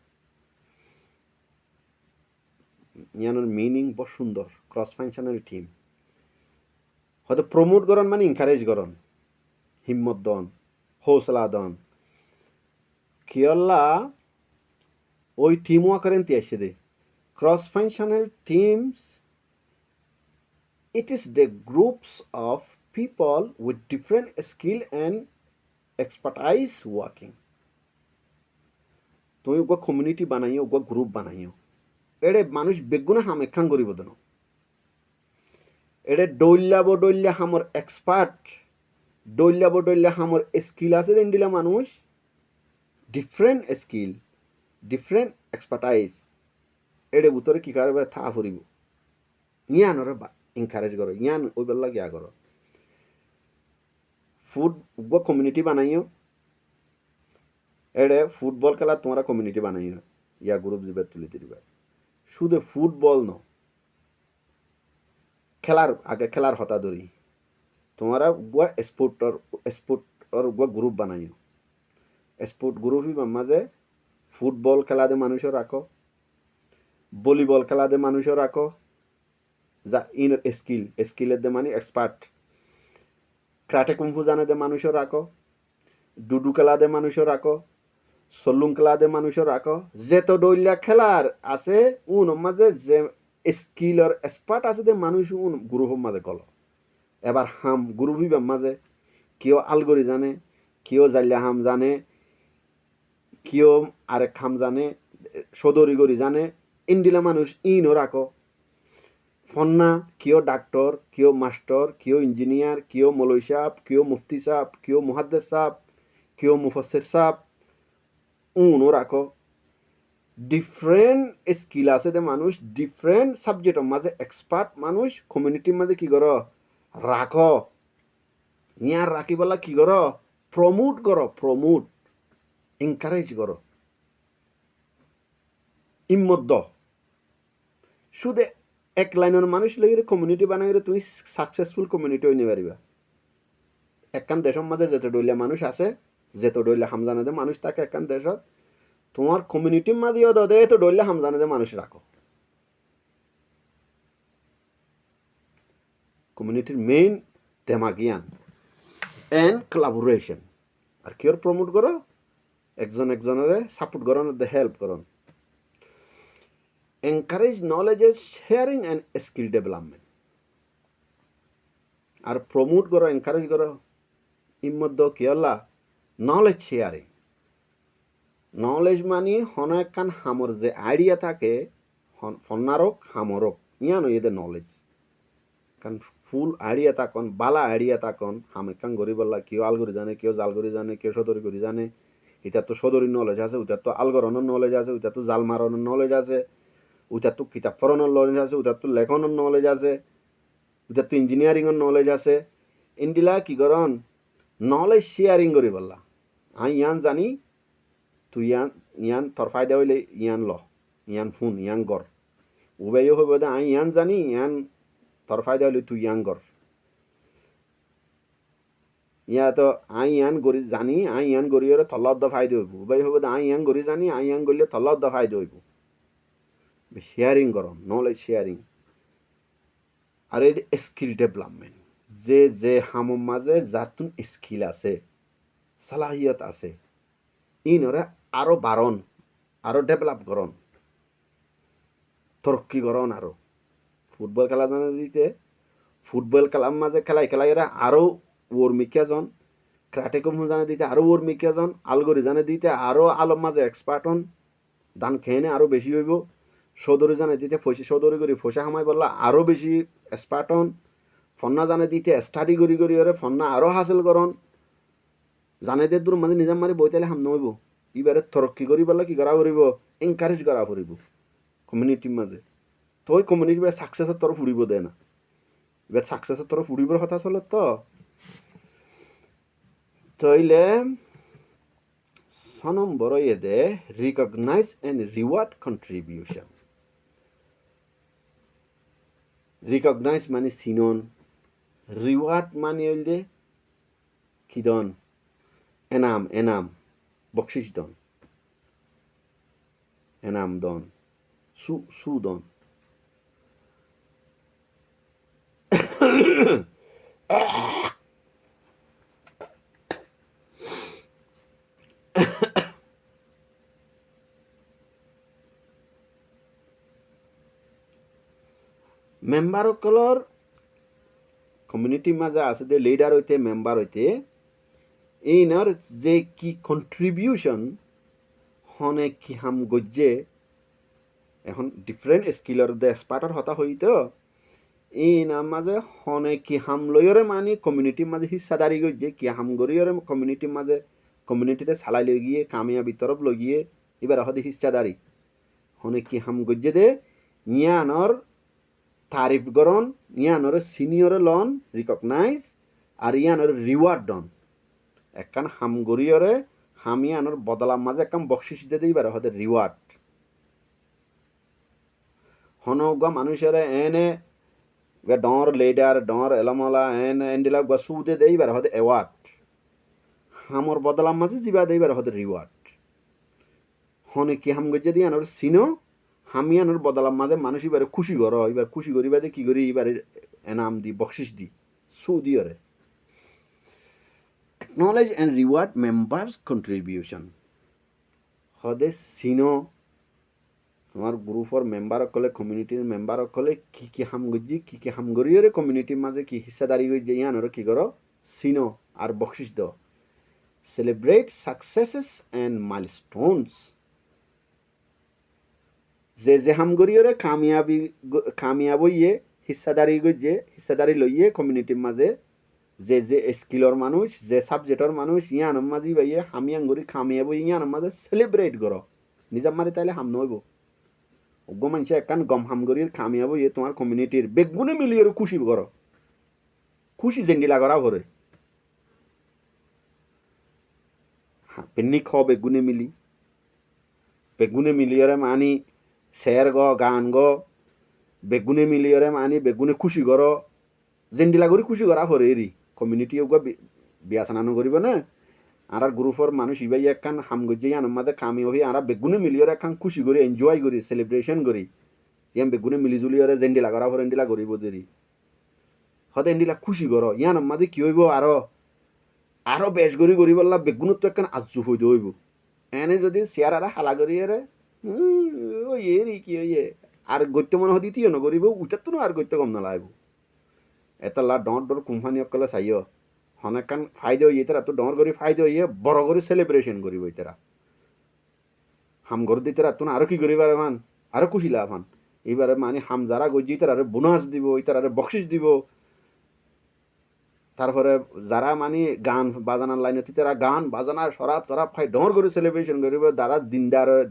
Yanor meaning bo sundor. Cross-functional team. Hote promote goron mane encourage goron. Himmot don, hosla don. Kiyalla ওই টিম ওয়ার্কারেন তি আসে দে cross-functional teams. It is the groups of people with different skill and expertise working. তুমি ওগো কমিউনিটি বানাইও ওগো গ্রুপ বানাইও এড়ে মানুষ বেগুনা হাম একখান করিব দেন এড়ে ডইল্লা হামর এক্সপার্ট ডইল্লা হামর স্কিল আছে দেন দিলা মানুষ ডিফারেন্ট স্কিল ডিফারেন্ট এক্সপার্টাইজ এড়ে ভিতরে কি করবে থা ফুরিব ইয়ানোরে encourage করো ইয়ান ওই বেলা গিয়া করো কমিউনিটি বানাইও এড়ে ফুটবল খেলা তোমরা কমিউনিটি বানাইও ইয়া গ্রুপ দিবে তুলি দিবে শুধু ফুটবল ন খেলার হতা ধরি তোমরা স্পোর্টর গ্রুপ বানাইও স্পোর্ট গ্রুপই মাঝে ফুটবল খেলা দে মানুষও রাখো ভলিবল খেলা দে মানুষও রাখো যা ইন স্কিলের দে মানে এক্সপার্ট ক্রাটে কুম্ফু জানে দে মানুষও রাখো ডুডু খেলা দে মানুষও রাখো সল্লুং খেলা দে মানুষও রাখো যেত দৈল্যা খেলার আছে উন মাঝে যে স্কিলর এক্সপার্ট আছে দে মানুষ উন গ্রুপের মাঝে গল এবার হাম গ্রুপই মাঝে কেউ আলগরি জানে কেউ জাল্লা হাম জানে কেউ আরেক হাম জানে সদরি গরি জানে ইন্ডিলা মানুষ ইনও রাখো ফন্না কেউ ডাক্তার কেউ মাস্টার কেউ ইঞ্জিনিয়ার কেউ মৌলভী সাহেব কেউ মুফতি সাহেব কেউ মুহাদ্দিস সাহেব কেউ মুফাসসির সাহেব উনও রাখো ডিফারেন্ট স্কিল আছে দে মানুষ ডিফারেন্ট সাবজেক্টের মাঝে এক্সপার্ট মানুষ কমিউনিটির মাঝে কি করো রাখো ইয়ার রাখি বলা কি করো প্রমোট এনকারেজ করো ইম্মত শুধু এক লাইনের মানুষ লইরে কমিউনিটি বানাইরে তুমি সাকসেসফুল কমিউনিটি হইতে পারিবা একখান দেশের মাঝে যত ডইলা মানুষ আছে যত ডইলা হামজানে দে মানুষ থাকে একখান দেশত তোমার কমিউনিটির মাঝেও দে তো ডইলা হামজানে দে মানুষ রাখো কমিউনিটির মেইন তেমা জ্ঞান এন্ড কোলাবোরেশন আর কিওর প্রমোট করো একজন একজনের সাপোর্ট করন হেল্প করন encourage knowledge sharing and skill development আর প্রমোট করো এনকারেজ করো ইমধ্য কি হল্লা নলেজ শেয়ারিং নলেজ মানে হন একখান হামর যে আইডিয়া থাকে ফন্নারক হামরক ইয়ানো এদের নলেজ কারণ ফুল আইডিয়া থাকন বালা আইডিয়া থাকন হাম একখান গরি বললা কেউ আলগরি জানে কেউ জালগরি জানে কেউ সদরি করি জানে ইতার তো সদরির নলেজ আছে, উতার তো আলগরনের নলেজ আছে, উতার তো জাল মারানোর নলেজ আছে, উতার তো কিতাব পড়ানোর নলেজ আছে, উতার তো লেখনের নলেজ আছে, উতার তো ইঞ্জিনিয়ারিংয়ের নলেজ আছে। ইন্দিলা কি করন নলেজ শেয়ারিং করি বললা, আই ইয়ান জানি তুই ইয়ান তোর ফায়দা হইলে ইয়ান ল, ইয়ান ফোন ইয়ান গর, উবাইও হইব দে আই ইয়ান জানি ইয়ান তোর ফায়দা হইলে তুই ইয়ান গর। ইয়া তো আই ইয়ান গরি জানি আই ইয়ান গরি ওরে তল্লত দা ফায়দা হইব, উবাই হইব দে আই ইয়ান গরি জানি আই ইয়ান গরিলে তল্লত দা ফায়দা হইব। শেয়ারিং করন, নলেজ শেয়ারিং। আর এই স্কিল ডেভেলপমেন্ট, যে হামর মাঝে যার তুন স্কিল আছে, সালাহিয়ত আছে, ইনরে আরো বাড়ন, আরো ডেভেলপ করন, তরক্কি করন। আরো ফুটবল খেলা জানা দিতে ফুটবল খেলার মাঝে খেলাই এরা আরো ওর মিকাজন, ক্রাটে কম জানা দিতে আরো ওর মিকাজন, আলগরি জানা দিতে আরো আলম মাঝে এক্সপার্ট হন, দান খেয়ে আরো বেশি হইব। সদরি জানে দিতে ফসি সদরি করি ফসা হামাই বললা আরো বেশি এক্সপার্ট হন। ফন্না জানে দিতে স্টাডি করি ওরে ফন্না আরো হাসিল করন। জানে দে দূর মাঝে নিজাম মারি বইতালে হাম নহইব, ইবারে তরক্কি করি বললে কি করা করিব, এনকারেজ করা করিব কমিউনিটির মাঝে। তো ওই কমিউনিটি সাকসেসের তরফ উড়িব দেয় না, এবার সাকসেসের তরফ উড়িবার কথা চলে। তো তইলে নম্বর দে recognise and reward contribution. Recognise মানে চিনন, রিওয়ার্ড মানে হইলে কি দন, এনাম বকশিস দন, এনাম দন, সু দন। মেম্বাৰসকলৰ কমিউনিটিৰ মাজে আছে দে লিডাৰ হইতে মেম্বাৰ হইতে এইনার যে কি কন্ট্রিবিউশন হনে কি হাম গজ্জে এখন ডিফারেন্ট স্কিলর দে এক্সপার্টর হতা হইতো এইনার মাঝে হনে কি হাম লইরে মানে কমিউনিটির মাঝে হিস্সাদারি গজ্জে কি হাম গরিয়রে কমিউনিটির মাঝে কমিউনিটিতে সালাই লই গিয়ে কামিয়াবি তরফ লই গিয়ে এবার হদে হিস্সাদারি হনে কি হাম গজ্জে দে ইয়ানর তারিফ গরন, ইয়ানর সিনিয়র লন রিকগনাইজ, আর ইয়ানর রিওয়ার্ড ডন। একখান হাম গরিয়রে হাম ইয়ানর বদলার মাঝে একখান বকশিস দিয়ে দিবার হদে রিওয়ার্ড। হনগ মানুষের এনে ডর লিডার ডর এলামলা এন্ডিলা সুদে দেইবার হদে অ্যাওয়ার্ড। হামর বদলার মাঝে যিবা দেইবার হদে রিওয়ার্ড। হনে কি হাম গজ্জে দিয়ে আনর সিনো হামিয়ানোর বদলার মাঝে মানুষ এবারে খুশি কর, এবার খুশি করি বাদে কি করি এবারে এনাম দি বকশিস দি সু দিয়রে। Acknowledge and reward members' contribution. হদে সিনো তোমার গ্রুপর মেম্বার অকলে কমিউনিটির মেম্বার অকলে কি হাম গজ্জি কি হাম গরিয়রে কমিউনিটির মাঝে কি হিস্সাদারি গজ্জে ইয়ানোর কি করো সিনো আর বকশিস দ। Celebrate successes and milestones. যে হাম গরিয়রে কামিয়াব হইয়ে হিস্সাদারি লইয়ে কমিউনিটির মাঝে যে স্কিলর মানুষ যে সাবজেক্টর মানুষ ইয়ানোর মাঝে বাইয়ে হামিয়াঙ্গুরি কামিয়াব ইয়ানোর মাঝে সেলিব্রেট করো নিজাম মারি তাইলে হাম নইব। অজ্ঞ মানুষ একখান গম হামগরির কামিয়াব ইয়ে তোমার কমিউনিটির বেগুনে মিলিয়ে খুশি করো, খুশি জেন্ডিলা করা ভরে পেন্নি খ বেগুনে মিলিয়রে মানি শেয়ার গ গান গ বেগুনে মিলিয়রে মানি বেগুনে খুশি করো জেন্ডিলা করে খুশি করা ভরে এরি কমিউনিটি ওগুলো বিয়া সানানো করিব না। আর গ্রুপর মানুষ ইবাই একখান হাম গজ্জে আনার মাঝে কামি হই আর বেগুনে মিলিয়রে একখান খুশি করি এনজয় করি সেলিব্রেশন করি ইয়ান বেগুনে মিলিজুলিয়রে জেন্ডিলা করা ভরে এন্ডিলা করিব দেরি হতে এন্ডিলা খুশি করো ইয়ানোর মাঝে কি হইব আরো বেশ করি বললা বেগুনত তো একখান আজু হইতে হইব। এনে যদি শেয়ার আর হালা করি আরে ওই এরি কি হইয়ে আর গত্য মনে হয় দ্বিতীয় নকরিব উঠার তো আর গত্য কম না লাগব। এতলা ডর কোম্পানি অকলে চাইও হনেকান ফায়দা হইয়ে তারা তো ডর করে ফায়দা হইয়ে বড় করে সেলিব্রেশন করিব তারা হাম ঘর দিতে তো আরো কি করিব মান আরো খুশি লাভান এইবারে মানে হাম যারা গজ্জি তার আরে বোনাস দিব তার আরে বকশিস দিব তারপরে যারা মানে গান বাজানার লাইনত তারা গান বাজানা শরাব তরাব খাই ডর করে সেলিব্রেশন করিব, যারা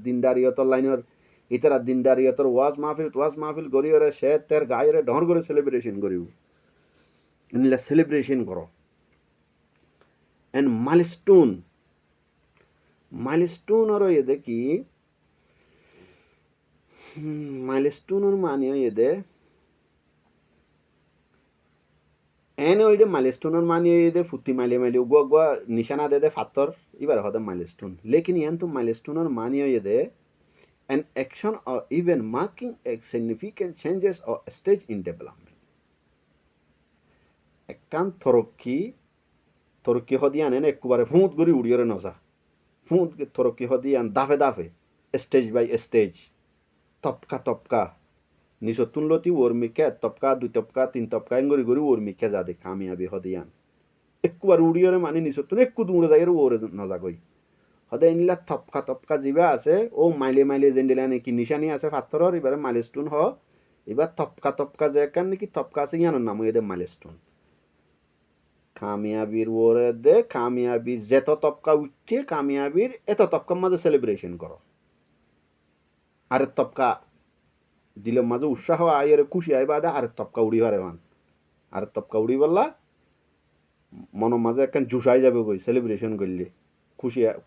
দিনদারিয়তর লাইনের ইতারা দিনদারিয়তর ওয়াজ মাহফিল করিওরে সে তের গায়েরে ডর করে সেলিব্রেশন করিব। ইনলা সেলিব্রেশন করো। এন্ড মাইলস্টোন আর এদে কি মাইলস্টোনের মানে এদে এনে ওই যে মাইলস্টোনের মানে এদে ফুটি মাইলে উগুয়া উগুয়া নিশানা দে ফাত্তর এবার হদে মাইলস্টোন, লেকিন ইয়ান তো মাইলস্টোনের মানে এদে an action or even marking a significant changes or stage in development. একখান থরক্কি হদিয়ান এনে একবারে ফুঁত করে উড়িয়ে নজা ফুঁত থরক্কি হদিয়ান দাফে দাফে স্টেজ বাই স্টেজ তপকা নিচতুন লতি ওর্মিকে তপকা দুই তপকা তিন তপকা এঙ্গরি গরি ওর্মিকে যা দে কামিয়াবি হদিয়ান একবার উড়িয়ে মানে নিচতুন একটু দূরে যাই ওরে নজা গই হদে এনিলা তপকা যিবা আছে ও মাইলে যেন্ডিলা নাকি নিশানি আছে পাথরের এবারে মাইলস্টোন হ এবার তপকা যে কান নাকি তপকা আছে ইয়ানোর নাম এদের মাইলস্টোন। কামিয়াবির ওরে দে কামিয়াবির যেত তপকা উঠছে কামিয়াবির এত তপকার মাঝে সেলিব্রেশন করো, আরে তপকা দিলে মাঝে উৎসাহ আয়ের খুশি আই বাদে আরে তপকা উড়ি হারে মান আরে তপকা উড়ি বললা মনের মাঝে একখান জুসাই যাবে কই সেলিব্রেশন করলে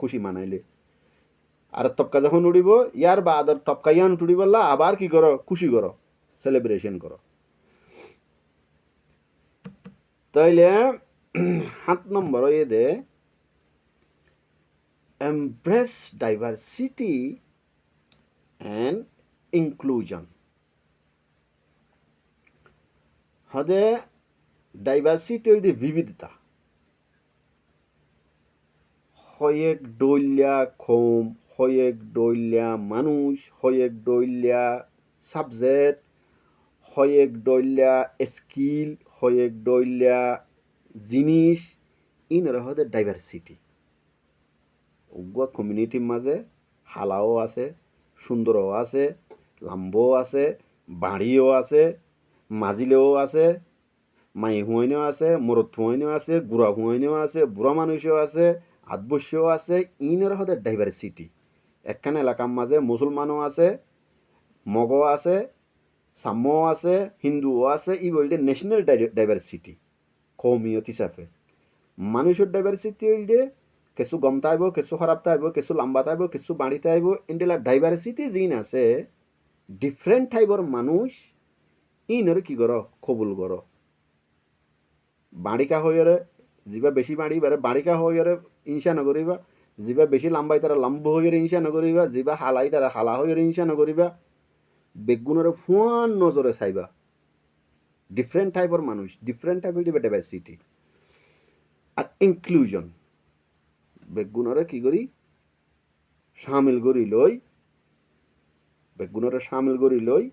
খুশি মানাইলে। আর তপকা যখন উড়িব ইয়ার বা আদর তপকা ইয়ান উড়ি বললা আবার কি করো খুশি করো সেলিব্রেশন করো। তাইলে 7 নম্বর এদে এমব্রেস ডাইভার্সিটি অ্যান্ড ইনক্লুজন। হদে ডাইভার্সিটি হইতে বিবিধতা, হয়েক ডইল্যা খোম, হয়েক ডইল্যা মানুষ, হয়েক ডইল্যা সাবজেক্ট, হয়েক ডইল্যা স্কিল, হয়েক ডইল্যা জিনিস, ইনরা হদে ডাইভার্সিটি। উগুয়া কমিউনিটির মাঝে হালাও আছে, সুন্দরও আছে, লাম্বও আছে, বাড়িও আছে, মাজিলেও আছে, মাই হুঁয়াইনেও আছে, মরত হুঁয়াইনেও আছে, গুড়া হুঁয়াইনেও আছে, বুড়া মানুষও আছে, আদবস্যও আছে, ইনের হতে ডাইভার্সিটি। একখান এলাকার মাঝে মুসলমানও আছে, মগও আছে, সাম্যও আছে, হিন্দুও আছে, ই বলতে ন্যাশনাল ডাইভার্সিটি কৌমিয়ত হিসাবে। মানুষের ডাইভার্সিটি হইলে কিছু গম তাইব, কিছু খারাপ তাইব, কিছু লম্বা তাইব, কিছু বাড়ি তাইব, ইন্ডিলা ডাইভার্সিটি যিন আছে ডিফারেন্ট টাইপর মানুষ ইনরে কি কর কবুল কর। বাড়িকা হইরে যিবা বেশি বাড়ি বারে বাড়িকা হইরে হিংসা নকরিবা, যিবা বেশি লাম্বাই তারা লম্ব হইরে হিংসা নকরিবা, যিবা হালাই তারা হালা হইরে হিংসা নকরিবা, বেগুনরে ফুয়ান নজরে চাইবা। ডিফারেন্ট টাইপর মানুষ ডিফারেন্ট টাইপর দিবা ডাইভার্সিটি। আর ইনক্লুজন বেগুনরে কি করি সামিল করি লই, বেগুনরে সামিল করি লই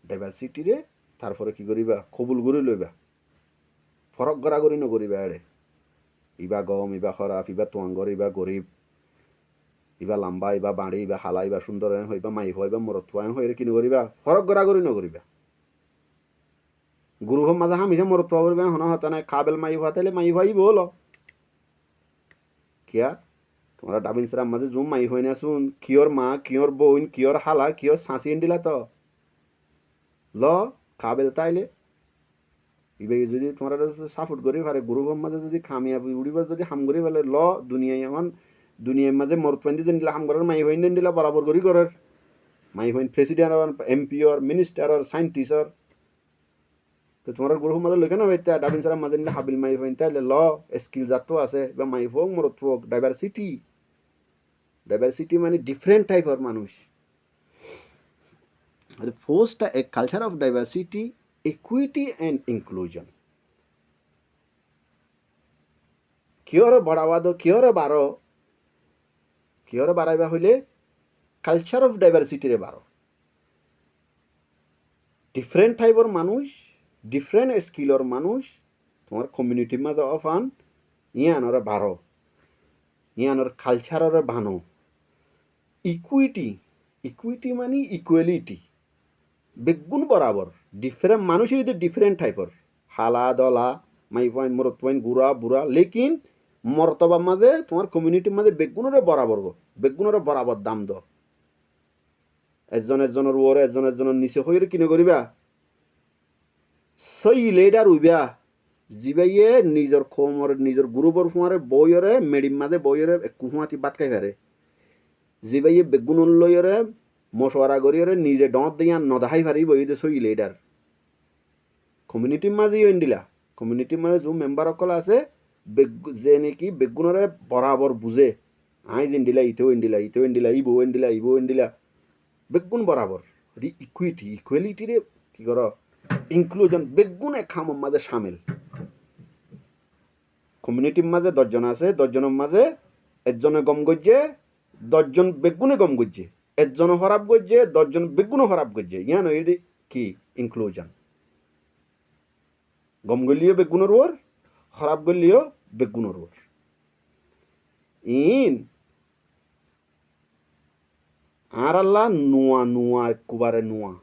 ডাইভার্সিটিরে তারপরে কি করিবা কবুল করি লইবা, ফরক গড়াগড়ি নকরিবা। এড়ে ইবা গম ইবা খরাফ ইবা তোয়াঙ্গর ইবা গরিব ইবা লাম্বা ইবা বাড়ি ইবা হালা ইবা সুন্দর হইবা মাই হইবা মরত হয়ে কি নকরিবা ফরক গড়াগড়ি নকরিবা। গুরু হম মাঝে হামিশা মরত করিবা হন হতা নাই কাবেল মাই হওয়া তাইলে মাই হওয়াই বলো কিয়া তোমরা ডাবিন সেরাম মাঝে জুম মাই হই না শুন কিয়র মা কিয়র বোন কিয়র হালা কিয়র শাঁসি দিলা তো ল কাবেল তাইলে ইবে যদি তোমরা সাপোর্ট করি পারে গুরু মাঝে যদি খামিয়াবি উড়িবার যদি হাম করি ফেলে ল দুনিয়ায় এখন দুনিয়ার মাঝে মরতপান্দি যেন দিলা হাম করার মাই হইন দেন দিলা বরাবর করি করার মাই হইন প্রেসিডেন্ট আর এমপি আর মিনিস্টার আর সাইন্টিস্ট আর তো তোমার গুরু মাঝে লোকে না হইতে ডাবিন সারা মাঝে নিলে হাবিল মাই হইন তাইলে ল স্কিল জাতো আছে বা মাই হোক মরত হোক ডাইভার্সিটি মানে ডিফারেন্ট টাইপের মানুষ। First, a culture of diversity, equity and inclusion. কিয়রে বড়াওয়া দো কিয়রে বাড়াইবা হইলে কালচার অফ ডাইভার্সিটিরে বাড়ো। ডিফারেন্ট টাইপের মানুষ ডিফারেন্ট স্কিলর মানুষ তোমার কমিউনিটির মাঝে অফান ইয়ানরে বাড়ো, ইয়ানর কালচাররে বানো। ইকুইটি মানে ইকুয়ালিটি বেগুন বরাবর ডিফারেন্ট মানুষ হইতে ডিফারেন্ট টাইপের হালা দলা মাই পয়েন্ট মরত পয়েন্ট গুড়া বুড়া লেকিন মর্তবার মাঝে তোমার কমিউনিটির মাঝে বেগুনরে বরাবর বেগুনরে বরাবর দাম দ একজনের ওরে একজনের নিচে হইরে কিনে করিবা সই লেডার উইবা জিবাইয়ে নিজের খোমর নিজের গ্রুপর ফুয়ারে বইরে মেডিম মাঝে বইরে কুহুয়াতি বাত খাই ফেরে জিবাইয়ে বেগুন লইরে মশওয়ারা করিরে নিজে ডঁত দিয়া নদাহাই ফারি বইতে সই লেডার কমিউনিটির মাঝে ইন্ডিলা কমিউনিটির মাঝে যে মেম্বার সকল আছে যে নাকি বেগুনরে বরাবর বুঝে আই ইন্ডিলা ইতেও ইন্ডিলা ইতেও ইন্ডিলা ইবো ইন্ডিলা বেগুন বরাবর ইকুয়ালিটিরে কি কর ইনক্লুজন বেগুন এক খামর মাঝে সামিল কমিউনিটির মাঝে 10 জন আছে 10 জনের মাঝে একজনে গম গজ্জে 10 জন বেগুনে গম গজ্জে একজনে খারাপ গজ্জে 10 জন বেগুনও খারাপ গজ্জে ইয়ানো এটি কি ইনক্লুজন গম গলিও বেগুনের ওর খারাপ গলিও বেগুনের ওর ইন আর আল্লাহ নোয়া একুবারে নোয়া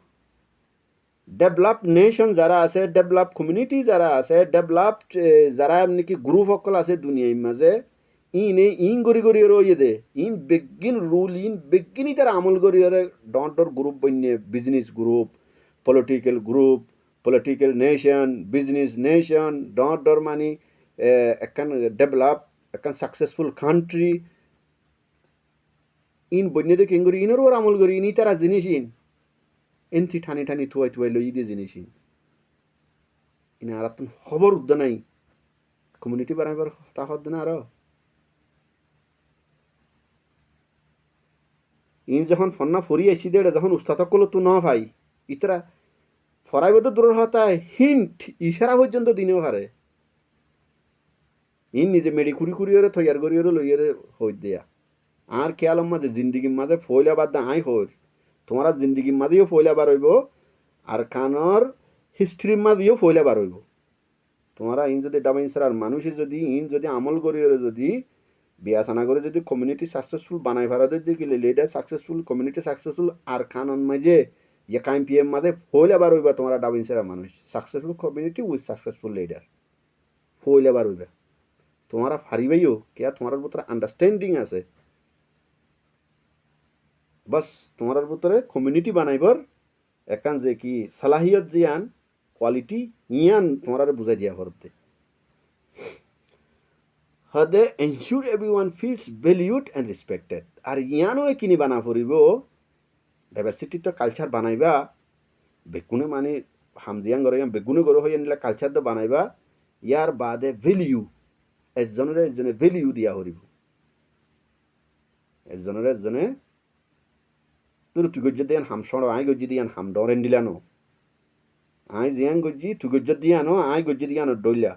ডেভেলপ নেশন যারা আছে ডেভেলপ কমিউনিটি যারা আছে ডেভেলপ যারা নাকি গ্রুপ সকল আছে দুনিয়ার মাঝে ইন গড়ি রয়ে দে ইন বেগিন রুল ইন বেগিনই তারা আমল করি ডর গ্রুপ বন্যে business group political nation business nation ডর মানে একখান ডেভেলপ একখান সাকসেসফুল কান্ট্রি ইন বন্যে দেখে করি ইনের ওর আমল করি ইনি তারা জিনিস এনথি ঠানি থুয়াই লই দিয়ে জিনিস ইন আর খবর উদ্দ নাই কমিউনিটি বানাইবার তা হদ না আর ইন যখন ফন্না ফরি আসি দে যখন উস্তাদক করলো তু ন ভাই ইতরা ফরাইব তো দূরের হতায় হিন্ট ইশারা পর্যন্ত দিনেও হারে ইন নিজে মেডি খুরি থইয়ার করিওরে লইয়ারে হই দেয়া আর খেয়ালম মাঝে জিন্দিগির মাঝে ফইলা বাদ দা আই হইর তোমার জিন্দিগির মাঝেও ফইলা বার হইব আর খানর হিস্ট্রির মাঝেও ফইলা বার হইব তোমারা ইন যদি ডাবাইন সারার মানুষে যদি ইন যদি আমল করিওরে যদি বিয়াসানা করে যদি কমিউনিটি সাকসেসফুল বানাই ভারতের যে গেলে লিডার সাকসেসফুল কমিউনিটি সাকসেসফুল আর খানন মাঝে ইয়ে কাইম পিএম মাঝে ফইলা বার হইবা তোমারা ডাবাইন সারা মানুষ successful community with successful leader ফইলা বার হইবা তোমারা ফারিবাইও কে তোমার ভিতরে আন্ডারস্ট্যান্ডিং আছে বাস তোমার ভিতরে কমিউনিটি বানাইবার একান যে কি সালাহিয়ত জিয়ান কোয়ালিটি ইয়ান তোমার বুঝাই দিয়া করতে হদে ensure everyone feels valued and respected আর ইয়ানও কিনি বানা ফুরিব ডাইভার্সিটির কালচার বানাইবা বেগুনে মানে হামজিয়াং গরে বেগুনে গরো হয়ে নিলে কালচার তো বানাইবা ইয়ার বাদে ভ্যালিউ একজনে ভ্যালিউ দিয়া হরিব একজনে তুই গজ্জ দিয়ান হাম সড় আই গজ্জি দিয়ান হাম ডরেন দিলানো আই জিয়ান গজ্জি তুই গজ্জ দিয়ানো আই গজ্জি দিয়ানো ডইলা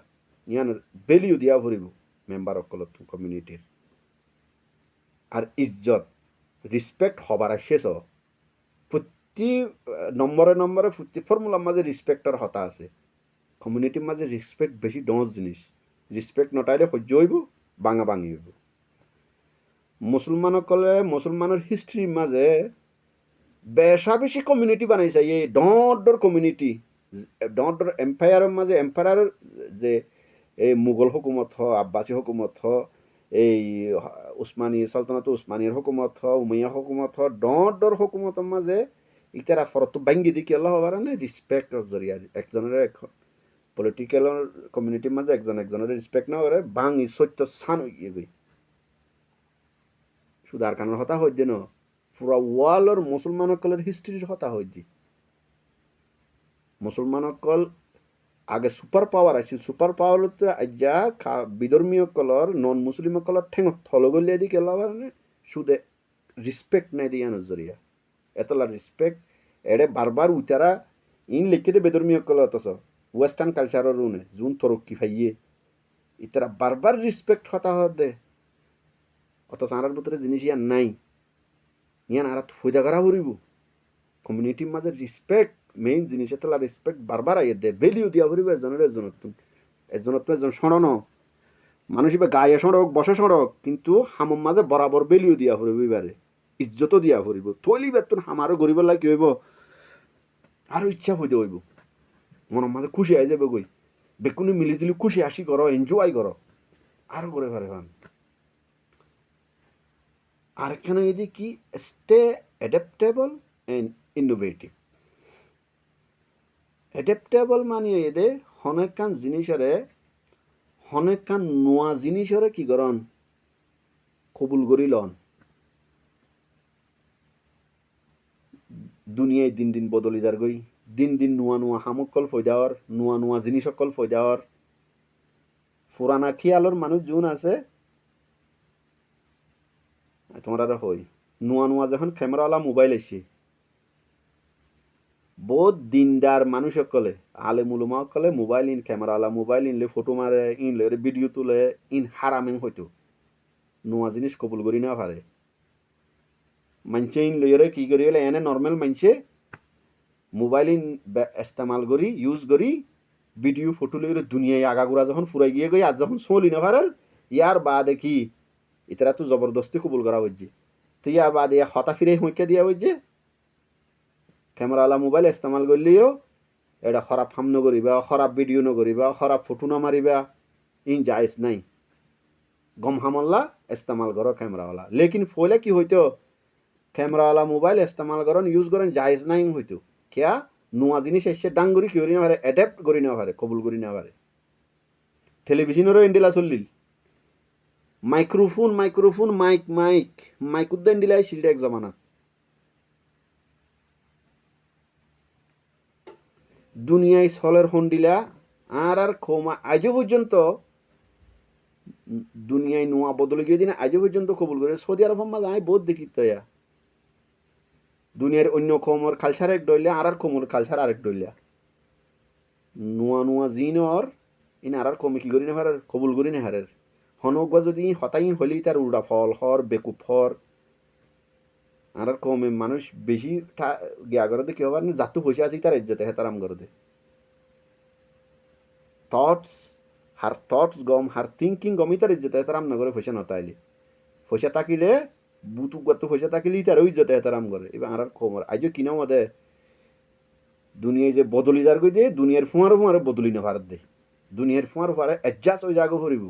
ইয়ান ভ্যালিউ দিয়া ভরিব মেম্বার অকল কমিউনিটির আর ইজ্জত রেসপেক্ট হবার শেষ প্রতি নম্বরে প্রতি ফর্মুলার মাঝে রেসপেক্টর হতা আছে কমিউনিটির মাঝে রেসপেক্ট বেশি ডজ জিনিস রেসপেক্ট নটাইলে সহ্য হইব বাঙি হইব মুসলমানের হিস্ট্রির মাঝে বেশি কমিউনিটি বানাইছে এই ডর কমিউনিটি ডর এম্পায়ারের মাঝে এম্পায়ারের যে এই মুঘল হুকুমত আব্বাসী হুকুমত এই উসমানী সালতানাত উসমানীর হুকুমত উমাইয়া হুকুমত ডর হুকুমতের মাঝে ইতারা ফরত ভাঙ্গি দিকে আল্লাহ হবার না রেসপেক্টর জরিয়া একজনের পলিটিক্যাল কমিউনিটির মাঝে একজনের রেসপেক্ট না করে বাঙি সত্য সান হইয়ে গই শুধু আর কানের হতা হইছে ন পুরা ওয়ার্ল্ডর মুসলমানসকলের হিস্ট্রির হতা হইছে মুসলমানসকল আগে সুপার পাওয়ার আছিল সুপার পাওয়ার আজ্ঞা বিধর্মীয় কলর নন মুসলিম কলর ঠেঙ থলগলিয়া দি কেলা শুধু রেসপেক্ট নাই দিয়া নজরিয়া এতলা রেসপেক্ট এড়ে বারবার উতারা ইন লিখিতে বেধর্মীয় কল অথচ ওয়েস্টার্ন কালচারের উনে যোন তরক্কি ফাইয়ে ইতারা বারবার রেসপেক্ট হতা দে অথচ আনার ভিতরে জিনিস ইয়ান নাই ইয়ান আর ফয়দা করা পড়িব কমিউনিটির মাঝে রেসপেক্ট মেইন জিনিস এতলা রেসপেক্ট বারবার আইয়ে দে ভ্যালিউ দিয়া পড়িব একজন সড়ন মানুষ এবার গায়ে সড়ক বসে সড়ক কিন্তু হামর মাঝে বরাবর ভ্যালিউ দিয়া পড়িব এবারে ইজ্জতও দিয়া পড়িব থইলি বেতন আমারও গরিবের লাগে কি হইব আরও ইচ্ছা হইতে হইব মনের মাঝে খুশি আই যাবে গই বেকুনি মিলিজুলি খুশি হাসি করো এনজয় করো আর করে পারে পান আর এখানে যদি কি stay adaptable and innovative adaptable মানে এদে অনেকখান জিনিসরে অনেকখান নোয়া জিনিসরে কি করন কবুল করি লন দুনিয়ায় দিন দিন বদলি যার গই দিন দিন নোয়া নোয়া হামকল ফৈদাওয়ার নোয়া নোয়া জিনিস অকল ফৈদাওয়ার পুরানা খিয়ালর মানুষ যোন আছে তোমার আর হই নোয়া নোয়া যখন ক্যামেরাওয়ালা মোবাইল এসে বহুত দিনদার মানুষ সকলে আলে মুলুমা সকলে mobile in ক্যামেরাওয়ালা mobile inlay photo মারে ইনলে ভিডিও তুলে ইন হারামেং হইতো নোয়া জিনিস কবুল করি না পারে মানছে ইন লইরে কি করি হলে এনে নর্মাল মানছে মোবাইল ইন ইস্তেমাল করি ইউজ করি ভিডিও ফটো লইরে দুনিয়ায় আগাগুড়া যখন ফুরাই গিয়ে গই আর যখন চলি না পারার ইয়ার বাদে কি ইতারা তো জবরদস্তি কবুল করা হচ্ছে তো ইয়ার বাদে হতা ফিরে হুঁকে দিয়া হচ্ছে ক্যামেরাওয়ালা মোবাইল ইস্তেমাল করলেও এটা খারাপ হাম নকরিবা খারাপ ভিডিও নকরিবা খারাপ ফটো নামারিবা ইন জায়েজ নাই গম হামল্লা ইস্তেমাল করো ক্যামেরাওয়ালা লেকিন ফলে কি হইতো ক্যামেরাওয়ালা মোবাইল ইস্তেমাল করেন ইউজ করেন জায়েজ নাই হইতো কেয়া নোয়া জিনিস এসে ডাঙ্গুরি কি করি না পারে অ্যাডাপ্ট করি না পারে কবুল করি না পারে টেলিভিশনেরও ইন্ডিলা চললিল microphone microphone mic mic mic উদ্দা ইন্ডিলা শিলটা এক জমানা দুনিয়ায় সলের হন্ডিলা আর খোমা আজও পর্যন্ত দুনিয়ায় নোয়া বদলে গিয়ে দিন আজও পর্যন্ত কবুল করে সৌদি আরব মাঝে আমি বহুত দেখি তো দুনিয়ার অন্য কমর কালচার এক ডইলে আর কমর কালচার আরেক ডইলা নোয়া নোয়া জিনর ইন আর কমে কি করি না হারের কবুল করি না হারের হনক বা যদি হতাইন হলেই তার উল্টা ফল হর বেকুব হর আর কমে মানুষ বেশি গিয়া করে দে কি হবার না যাতু পয়সা আছে তার ইজ্জতে হে তারাম করে দে থটস হার থটস গম হার থিঙ্কিং গমই তার ইজ্জতে তারাম না করে পয়সা নতাইলে পয়সা তাকিলে বুতুক গত পয়সা তাকিলেই তার ওই ইজ্জতে তারাম করে এবার আর কমর আজও কিনা মদে দুনিয়ায় যে বদলি যার কই দে দুনিয়ার ফুঁয়ারো ফুঁয়ারো বদলি না ভারত দে দুনিয়ার ফুঁয়ার ফারে অ্যাডজাস্ট ওই জায়গা ভরিব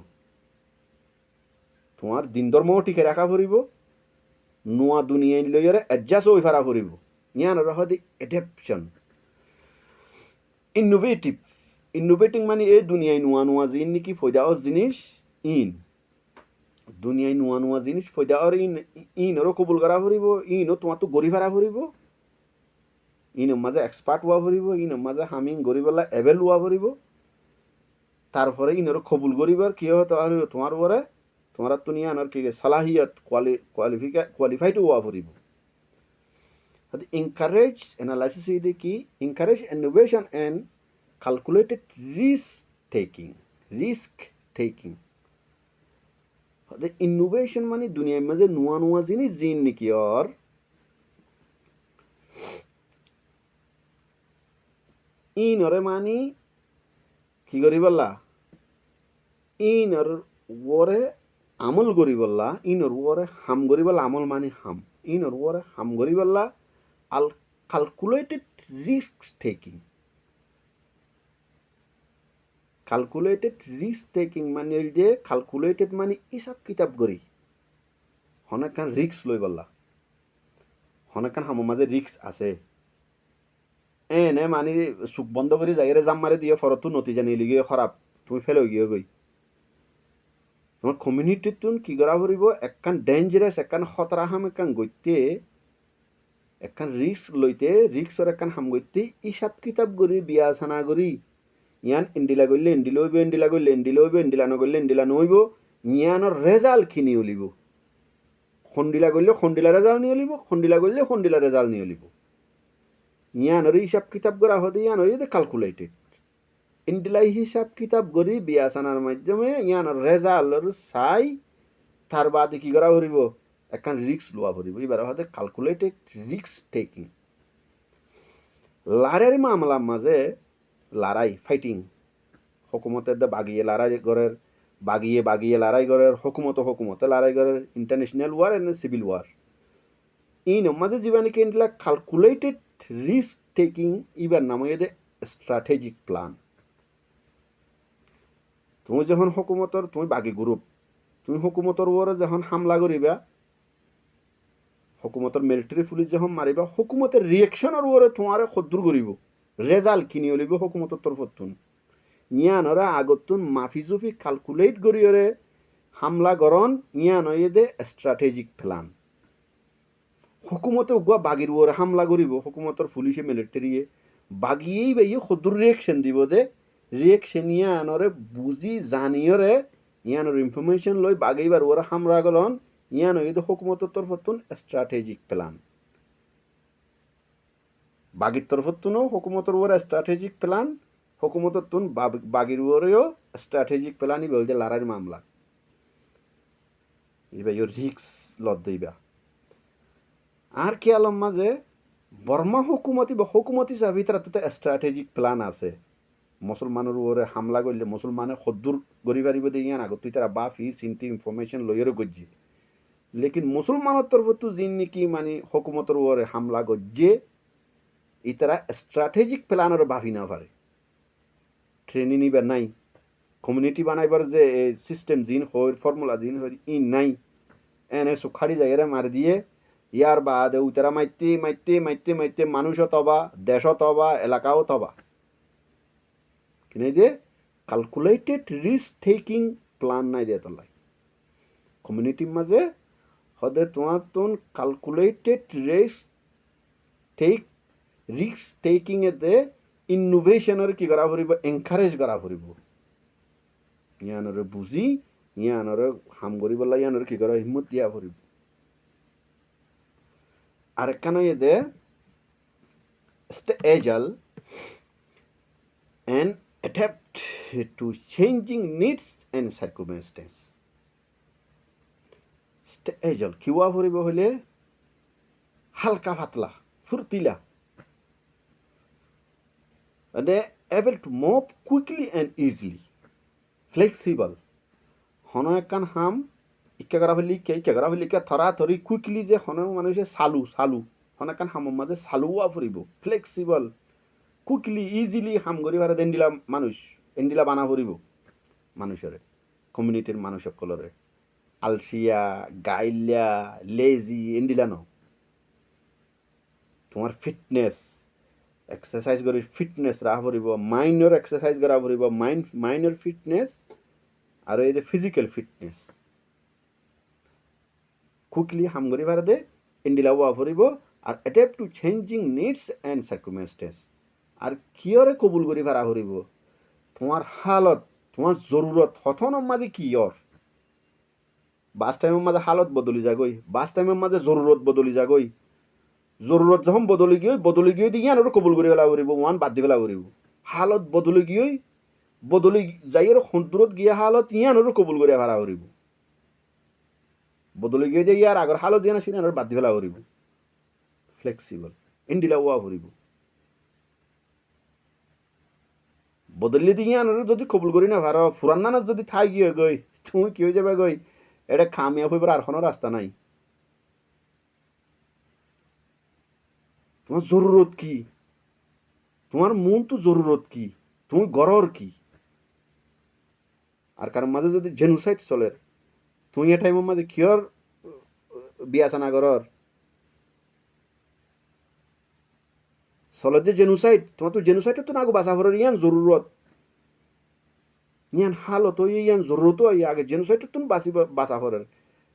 তোমার দিন ধর্মও টিকে রাখা ভরিব নোয়া দুনিয়ায় লইয়ারে অ্যাডজাস্ট ওই ফারা ভরিব ইয়ান রহ দি অ্যাডাপশন ইনোভেটিভ ইনোভেটিং মানে এই দুনিয়ায় নোয়া নোয়া জিন নাকি ফয়দাও জিনিস ইন দুনিয়ায় নোয়া নোয়া জিনিস ফয়দাওর ইনরও কবুল করা ভরিব ইনও তোমার তো গড়ি ভাড়া ভরিব ইন মাঝে এক্সপার্ট হওয়া ভরিব ইন মাঝে হামিং গরিবলা এভেল হওয়া ভরিব তারপরে ইনর কবুল করিবার কি হতো আর তোমার পরে তোমার তো নিয়ে আনার কি সালাহিয়ত কোয়ালিফাইড হওয়া ভরিব এনকারেজ অ্যানালাইসিস এই কি encourage innovation and calculated risk taking innovation মানে দুনিয়ার মাঝে নোয়া নোয়া জিনিস জিন নাকি আর ইনরে মানি কি করি বললা ইনর ওরে আমল করি বললা ইনর ওরে হাম করি বললা আমল মানে হাম ইনর ওরে হাম করি বললা আল calculated risk taking calculated risk taking মানে যে ক্যালকুলেটেড মানে হিসাব কিতাব করি অনেকখান রিস্ক লই বললা অনেকখান হামের মাঝে রিস্ক আছে এনে মানে চুক বন্ধ করে যাইরে জাম মারে দিয়ে ফরতো নতিজা নিয়ে গিয়ে খারাপ তুমি ফেলে গিয়ে গই তোমার কমিউনিটিতুন কি করা পড়িব একখান ডেঞ্জারাস একখান খতরা হাম একখান গইতে একখান রিস্ক লইতে রিস্কর একখান হাম গইতে হিসাব কিতাব করি বিয়া ছানা করি ইয়ান ইন্ডিলা করলে ইন্ডিলা হইব ইন্ডিলা করলে ইন্ডিলা হইব ইন্ডিলা নগরলে ইন্ডিলা নহইব ইয়ানোর রেজাল্ট খিনি উলিব খন্ডিলা করলে খন্ডিলা রেজাল্ট নিয়ে উলিব খন্ডিলা করলে খন্ডিলা রেজাল্ট নিয়ে উলিব ইয়ানোর হিসাব কিতাব করা হতে ইয়ান হইতে ক্যালকুলেটেড ইন্ডিলাই হিসাব কিতাব করি বিয়াসানার মাধ্যমে ইয়ানোর রেজাল্টর চাই তার বাদে কি করা ভরিব একখান রিস্ক লোয়া ভরিব এবার হতে ক্যালকুলেটেড রিস্ক টেকিং লারের মামলার মাঝে লড়াই ফাইটিং হকুমতের বাগিয়ে লড়াই গড়ের বাগিয়ে লড়াই গড়ের হকুমতে লড়াই গড়ের international war and civil war ইন মাঝে জীবানিকে ইন্ডিলা ক্যালকুলেটেড রিস্ক টেকিং ইবার নাম এদের স্ট্র্যাটেজিক প্ল্যান তুমি যখন হুকুমতর তুমি বাকি গ্রুপ তুমি হুকুমতর ওরে যখন হামলা করিবা হুকুমতর মিলিটারি পুলিশ যখন মারিবা হুকুমতের রিয়েকশনের ওরে তোমারে খদ্দুর করিব রেজাল্ট কিনি অলিব হুকুমতর তরফতুন ইয়ানরা আগতুন মাফিজুফি ক্যালকুলেট করিয়রে হামলা গরন ইয়ান দে স্ট্র্যাটেজিক প্ল্যান হুকুমতে উগুয়া বাগির ওরে হামলা করিব হুকুমতর পুলিশে মিলিটারিয়ে বাগিয়েই বাইয়ে খদ্দুর রিয়েকশন দিব দে রিয়েকশন ইয়ানরে বুঝি জানিয়রে ইয়ানোর ইনফরমেশন লই বাগেইবার ওরা হামলা গলন ইয়ান দে হুকুমতর তরফতুন স্ট্র্যাটেজিক প্ল্যান বাগির তরফতুনও হুকুমতর ওরা স্ট্র্যাটেজিক প্ল্যান হুকুমতর তুন বাগির ওরেও স্ট্র্যাটেজিক প্ল্যানই বলতে লারার মামলা এবার রিক্স লত দিবা আর কি আলম মাঝে বর্মা হুকুমতি বা হুকুমতি চাবি তার তো স্ট্র্যাটেজিক প্ল্যান আছে মুসলমানের ওরে হামলা করলে মুসলমানে খদ্দুর গরি পারিব দিয়ে ইয়ান আগত তুই তারা বাফি চিন্তি ইনফরমেশন লইয়েরও গজ্জি লেকিন মুসলমানের তরফ তো যিন নাকি মানে হুকুমতের ওরে হামলা গজ্জে ই তারা স্ট্র্যাটেজিক প্ল্যানের ভাবি না পারে ট্রেনিং নিবার নাই কমিউনিটি বানাইবার যে সিস্টেম জিন হয় ফর্মুলা জিন হয় ই নাই এনে সুখারি জায়গায় মার দিয়ে ইয়ার বাদে উতারা মাইতে মাইতে মাইতে মাইতে মানুষও তবা দেশও তবা এলাকাও তবা কিনে যে ক্যালকুলেটেড রিস্ক টেকিং প্ল্যান নাই দিয়ে তোলাই কমিউনিটির মাঝে হদে তোমার তোন ক্যালকুলেটেড রিস্ক টেকিং এতে ইনোভেশনের কি করা ফুরিব এনকারেজ করা ফুরিব ইয়ানরে বুঝি ইয়ানরে হাম করিব ইয়ানরে কি করা হিম্মত দিয়া ফুরিব আরেকখানে এতে stay agile and adapt to changing needs and circumstances. Stay agile কিওয়া ফুরিব হইলে হালকা পাতলা ফুর্তিলা and able to move quickly and easily flexible হন একখান হাম ইকা করা হইলে ইকা করা হইলে থরা থরি কুইকলি যে হন মানুষে সালু হন একখান হামের মাঝে সালুয়া ফুরিব ফ্লেক্সিবল কুইকলি ইজিলি হাম করি পারে এন্ডিলা মানুষ এন্ডিলা বানা ফুরিব মানুষের কমিউনিটির মানুষ সকলরে আলসিয়া গাইলিয়া লেজি এন্ডিলা ন তোমার ফিটনেস এক্সারসাইজ করে ফিটনেস রাখা ফুরিব মাইন্ডর এক্সারসাইজ করা ফুরিব মাইন্ডর ফিটনেস আর এই যে ফিজিক্যাল ফিটনেস কুইকলি হাম করি পারে দে এন্ডিলা ওয়া ফুরিব আর adapt to changing needs and circumstances আর কিয়রে কবুল করি পারা ফুরিব তোমার হালত তোমার জরুরত হথনের মাঝে কিয়র বাস টাইমের মাঝে হালত বদলি যাগই বাস টাইমের মাঝে জরুরত বদলি যাগই জরুরত যখন বদলি গিয়ে দিয়ে আরো কবুল করে ফেলা ফুরিব ওয়ান বাদ দি ফেলা ফুরিব হালত বদলি যাইয়ের সন্তূরত গিয়া হালত ইয়ানৰো কবুল করে ফেলা ফুরিব বদলি গিয়ে যে ইয়ার আগর হালত দিয়ে না সিনে বাদ দি ফেলা ফুরিব ফ্লেক্সিবল ইন্ডিলা ওয়া ফুরিব বদলি দিয়ে আনরে যদি কবুল করি না ভার ফুরান নানা যদি থাই গিয়ে গই তুমি কি হয়ে যাবে গই এটা কামিয়াব হইবার আর কোনো রাস্তা নাই তোমার জরুরত কি তোমার মন তো জরুরত কি তুমি গরর কি আর কারণ মাঝে যদি জেনোসাইড চলে তুমি এ টাইমের মাঝে কিয়র বিয়াসানা গরর চলে যে জেনোসাইড তোমার তো জেনোসাইড তো না আগো বাঁচা ভরের ইয়ান জরুরত ইয়ান হালত ইয়ান জরুরত আগে জেনোসাইড তুমি বাঁচা ভরের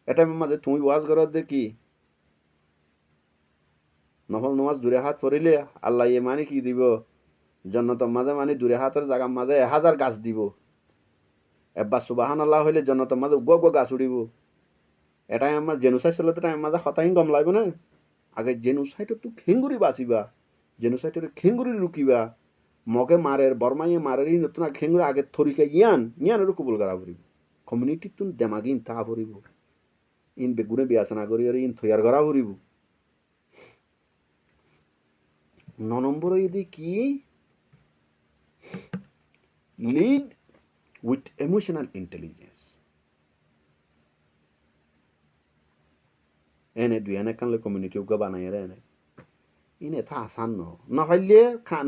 এ টাইমের মাঝে তুমি ওয়াজ গরর দেখি নফল নমাজ দূরে হাত পড়িলে আল্লাহ ইয়ে মানে কি দিব জন্নতর মাঝে মানে দূরে হাতের জায়গার মাঝে 1000 গাছ দিব এবার সুবাহান আল্লাহ হইলে জন্নতর মাঝে গো গাছ উড়িব এটাই আমার জেনোসাইড চলে টাইম মাঝে হতাই গম লাগবে না আগে জেনোসাইডে তো খেঙ্গুরি বাঁচিবা জেনোসাইডের খেঙ্গুরি রুকিবা মগে মারের বর্মাইয়ে মারের নতুন খেঙ্গুরি আগে থরিকা ইয়ানের কবুল করা ফুরিব কমিউনিটি তুন দেমাগিন তা ফুরিব ইন বেগুনে বিয়াসনা করি ইন থয়ার করা ফুরিব 9 নম্বর যদি কি লিড উইথ ইমোশনাল ইন্টেলিজেন্স এনে দুই এনে কানলে কমিউনিটি উগা বানাই এনে ইনে থা আসান না হইলে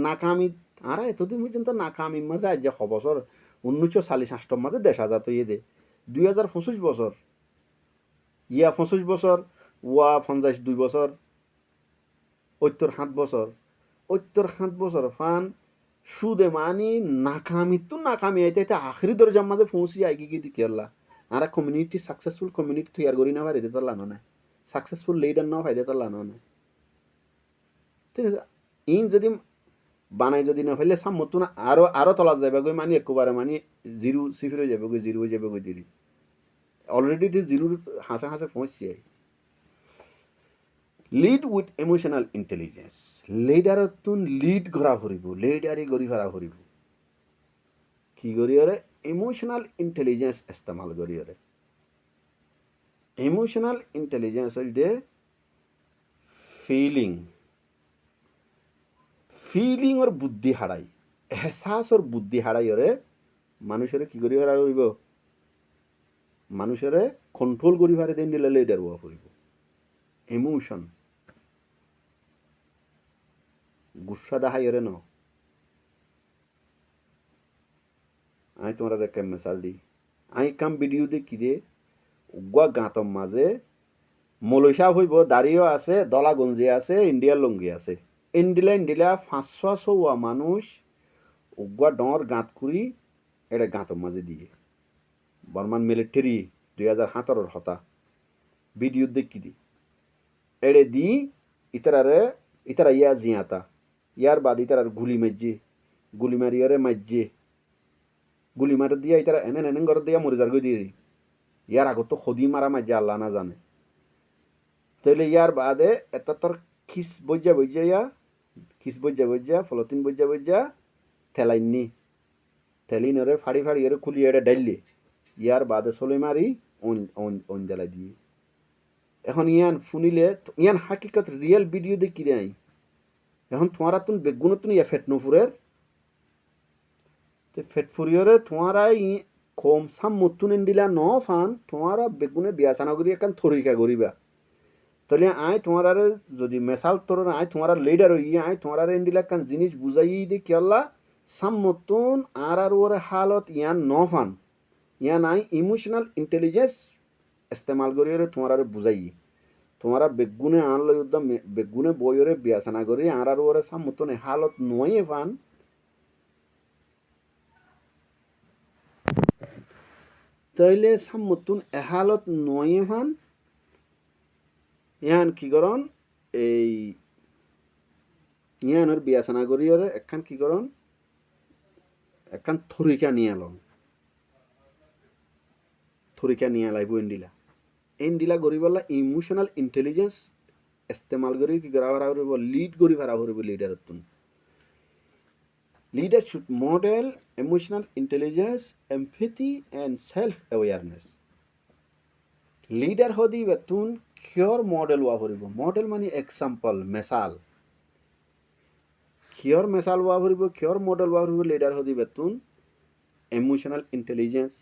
নাকামি আর এতদিন পর্যন্ত নাকামি মজা যে খবসর 1940 মাঝে দেশ আজাদ হয়ে দে 2025 বছর ইয়া 25 বছর ওয়া 52 বছর 7 বছর 7 বছর ফান সুদে মানি নাকামি তো নাকামি আইতে আখরি দরজার মাঝে পৌঁছি আইকি কি কেরলা আর কমিউনিটি সাকসেসফুল কমিউনিটি তৈরি করি না পারি দিতে লানো না সাকসেসফুল লিডার না পাই দিতে লানো না ঠিক আছে ইন যদি বানাই যদি না ফেললে সামতো না আরো তলা যাবে গই মানি একবারে মানি জিরো সিফির হয়ে যাবে গই জিরো হয়ে যাবে গই দিদি অলরেডি জিরোর হাসে হাসে পৌঁছছে লিড উইথ ইমোশনাল ইন্টেলিজেন্স লিডারতুন লিড করা ফুরিব লিডারি করি ফেরা ফুরিব কি করি ওরে ইমোশনাল ইন্টেলিজেন্স ইস্তেমাল করি ওরে ইমোশনাল ইন্টেলিজেন্স হইতে ফিলিং ওর বুদ্ধি হারাই এহসাস ওর বুদ্ধি হারাই ওরে মানুষের কি করি ফেরা ফুরিব মানুষের কন্ট্রোল করি ফেরে দিন দিলে লিডার হওয়া ফুরিব ইমোশন গুসা দেখাই ওরে ন আমি তোমার একটা মিসাল দিই আমি কাম ভিডিও দেখি দে উগুয়া গাঁতর মাঝে মলইসা হইব দাঁড়িয়েও আছে দলা গঞ্জি আছে ইন্ডিয়ার লঙ্গি আছে ইন্ডিলা 500 মানুষ উগুয়া ডর গাঁত করি এটা গাঁতর মাঝে দিয়ে বর্মান মিলিটারি 2017 হতা ভিডিও দেখি দি এড়ে দি ইতারা ইয়া জিয়াতা ইয়ার বাদ ইতারার গুলি মারিয়ারে মাইজে গুলি মারি দিয়া ইতারা এনে ঘর দিয়া মরে যার গই দিয়ে ইয়ার আগত তো খদি মারা মাইজে আল্লাহ না জানে তাহলে ইয়ার বাদে এটা তোর খিস বজ্জা ফলতিন বজ্জা থেলাইননি থেলিনরে ফাড়ি এরে খুলি এটা ডাইলে ইয়ার বাদে চলে মারি অন জ্বালাই দিয়ে এখন ইয়ান শুনিলে ইয়ান হাকিকত রিয়েল ভিডিও দেখি নাই এখন তোমারা তুন বেগুনো তুন ইয়া ফেট নফুরের তো ফেট ফুরিয়রে তোমারা কম সাম মতুন দিলা ন ফান তোমারা বেগুনে বিয়াসানা করি এখন থরিকা করিবা তাহলে আয় তোমার যদি মেসাল তোর আয় তোমার লিডার হইয়া আয় তোমার ইন্ডিলা কান জিনিস বুঝাই দি কেলা সাম মতুন আর ওরে হালত ইয়ান ন ফান ইয়ান আই ইমোশনাল ইন্টেলিজেন্স ইস্তেমাল করি তোমার বুঝাই তোমারা বেগুনে আনলো যুদ্ধ বেগুনে বইরে বিয়াসানা করি আর ওরে সাম মতুন হালত নয় ফান তাইলে সাম মতুন এহালত নয় ফান ইয়ান কি করন এই ইয়ানোর বিয়াসানা করি ওরে একখান কি করন একখান থরিকা নিয়ে লাইব ইন্ডিলা করি বললা ইমোশনাল ইন্টেলিজেন্স ইস্তেমাল করি কি করা হরিব লিড করি ফেরা হরিব leader should model emotional intelligence empathy and self awareness leader হদি বেতুন কিয়র মডেল ওয়া ফুরিব মডেল মানে এক্সাম্পল মেসাল কিয়র মেসাল ওয়া ফুরিব কিয়র মডেল ওয়া ফুরিব লিডার হদি বেতুন ইমোশনাল ইন্টেলিজেন্স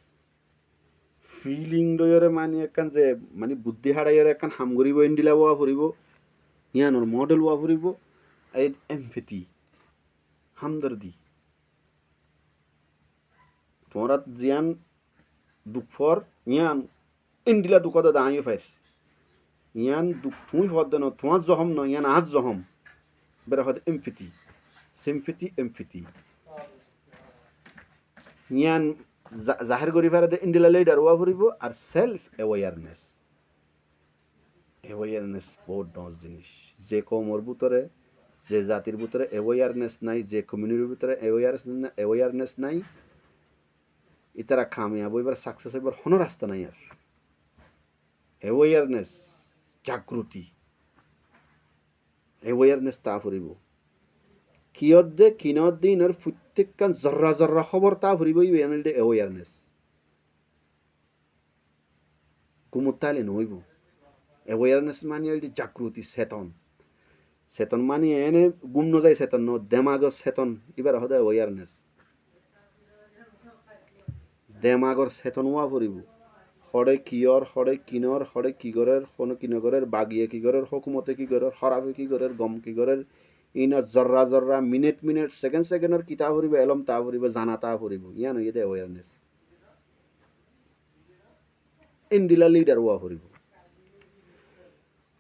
ফিলিং লয়রে মানে একান যে মানে বুদ্ধি হারাইরে একান হাম করিব ইন্ডিলা ওয়া ফুরিব ইয়ানোর মডেল ওয়া ফুরিব এই এমপ্যাথি হামদর্দি তোমরা জিয়ান দুঃখর ইয়ান ইন্ডিলা দুঃখদ দাঁড়িয়ে ফাইর ইয়ান তুমি হদ ন তোমার জহম ন ইয়ান আজ জহম বেড়া হদ এমপ্যাথি সিম্প্যাথি ইয়ান জাহির করি ফেরাতে ইন্ডিলা লিডার ওয়া ফুরিব আর সেলফ অ্যাওয়ারনেস বহুত ডজ জিনিস যে কমর ভিতরে যে জাতির ভিতরে অ্যাওয়ারনেস নাই যে কমিউনিটির ভিতরে অ্যাওয়ারনেস নাই ইতারা কামিয়াব এবার সাকসেস এবার কোনো রাস্তা নাই আর অ্যাওয়ারনেস জাগ্রতি অ্যাওয়ারনেস তা ফুরিব কিনত দে ইনার প্রত্যেকখান জর্রা খবর তা ফুরিব অ্যাওয়ারনেস কুমুতাইলে নহইব অ্যাওয়ারনেস মানে হইল জাগ্রতি চেতন মানে এনে গুম নযায় চেতন ন দেমাগর চেতন এবার হদে অ্যাওয়ারনেস দেমাগর চেতন হওয়া ফুরিব হরে কিয়র হরে কিনর হরে কি গরের কোনো কি নগরের বাগিয়ে কি গরের হকুমতে কি গরের হরাবে কি গরের গম কি গরের ইন জর্রা জর্রা মিনিট মিনিট সেকেন্ড সেকেন্ডর কিতা ফুরিব এলম তা ফুরিব জানা তা ফুরিব ইয়ান ইয়ে অ্যাওয়ারনেস ইন্ডিলা লিডার ওয়া ফুরিব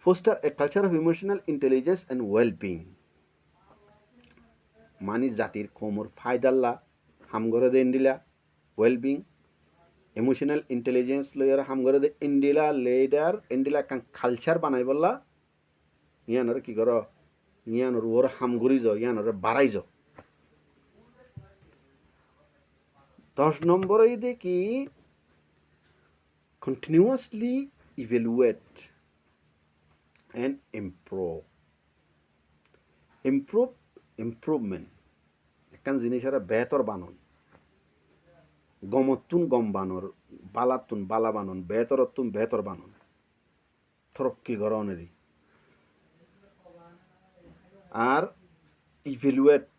foster a culture of emotional intelligence and well-being মানি জাতির কোমর ফায়দাল্লা হামগরে দে ইন্ডিলা well-being ইমোশনাল ইন্টেলিজেন্স লইয়ার হামগরে দে ইন্ডিলা লিডার ইন্ডিলা কাং কালচার বানাই বললা ইয়ানোর কি কর ইয়ানোর ওর হামগুরি যাও ইয়ানোর বাড়াই যাও 10 নম্বরে দেখি continuously evaluate and improvement একখান জিনিসের বেহতর বানন গমতুন গম বানর বালাতুন বালা বানন বেহতরতুন বেহতর বানন তরক্কি গরনেরই আর ইভ্যালুয়েট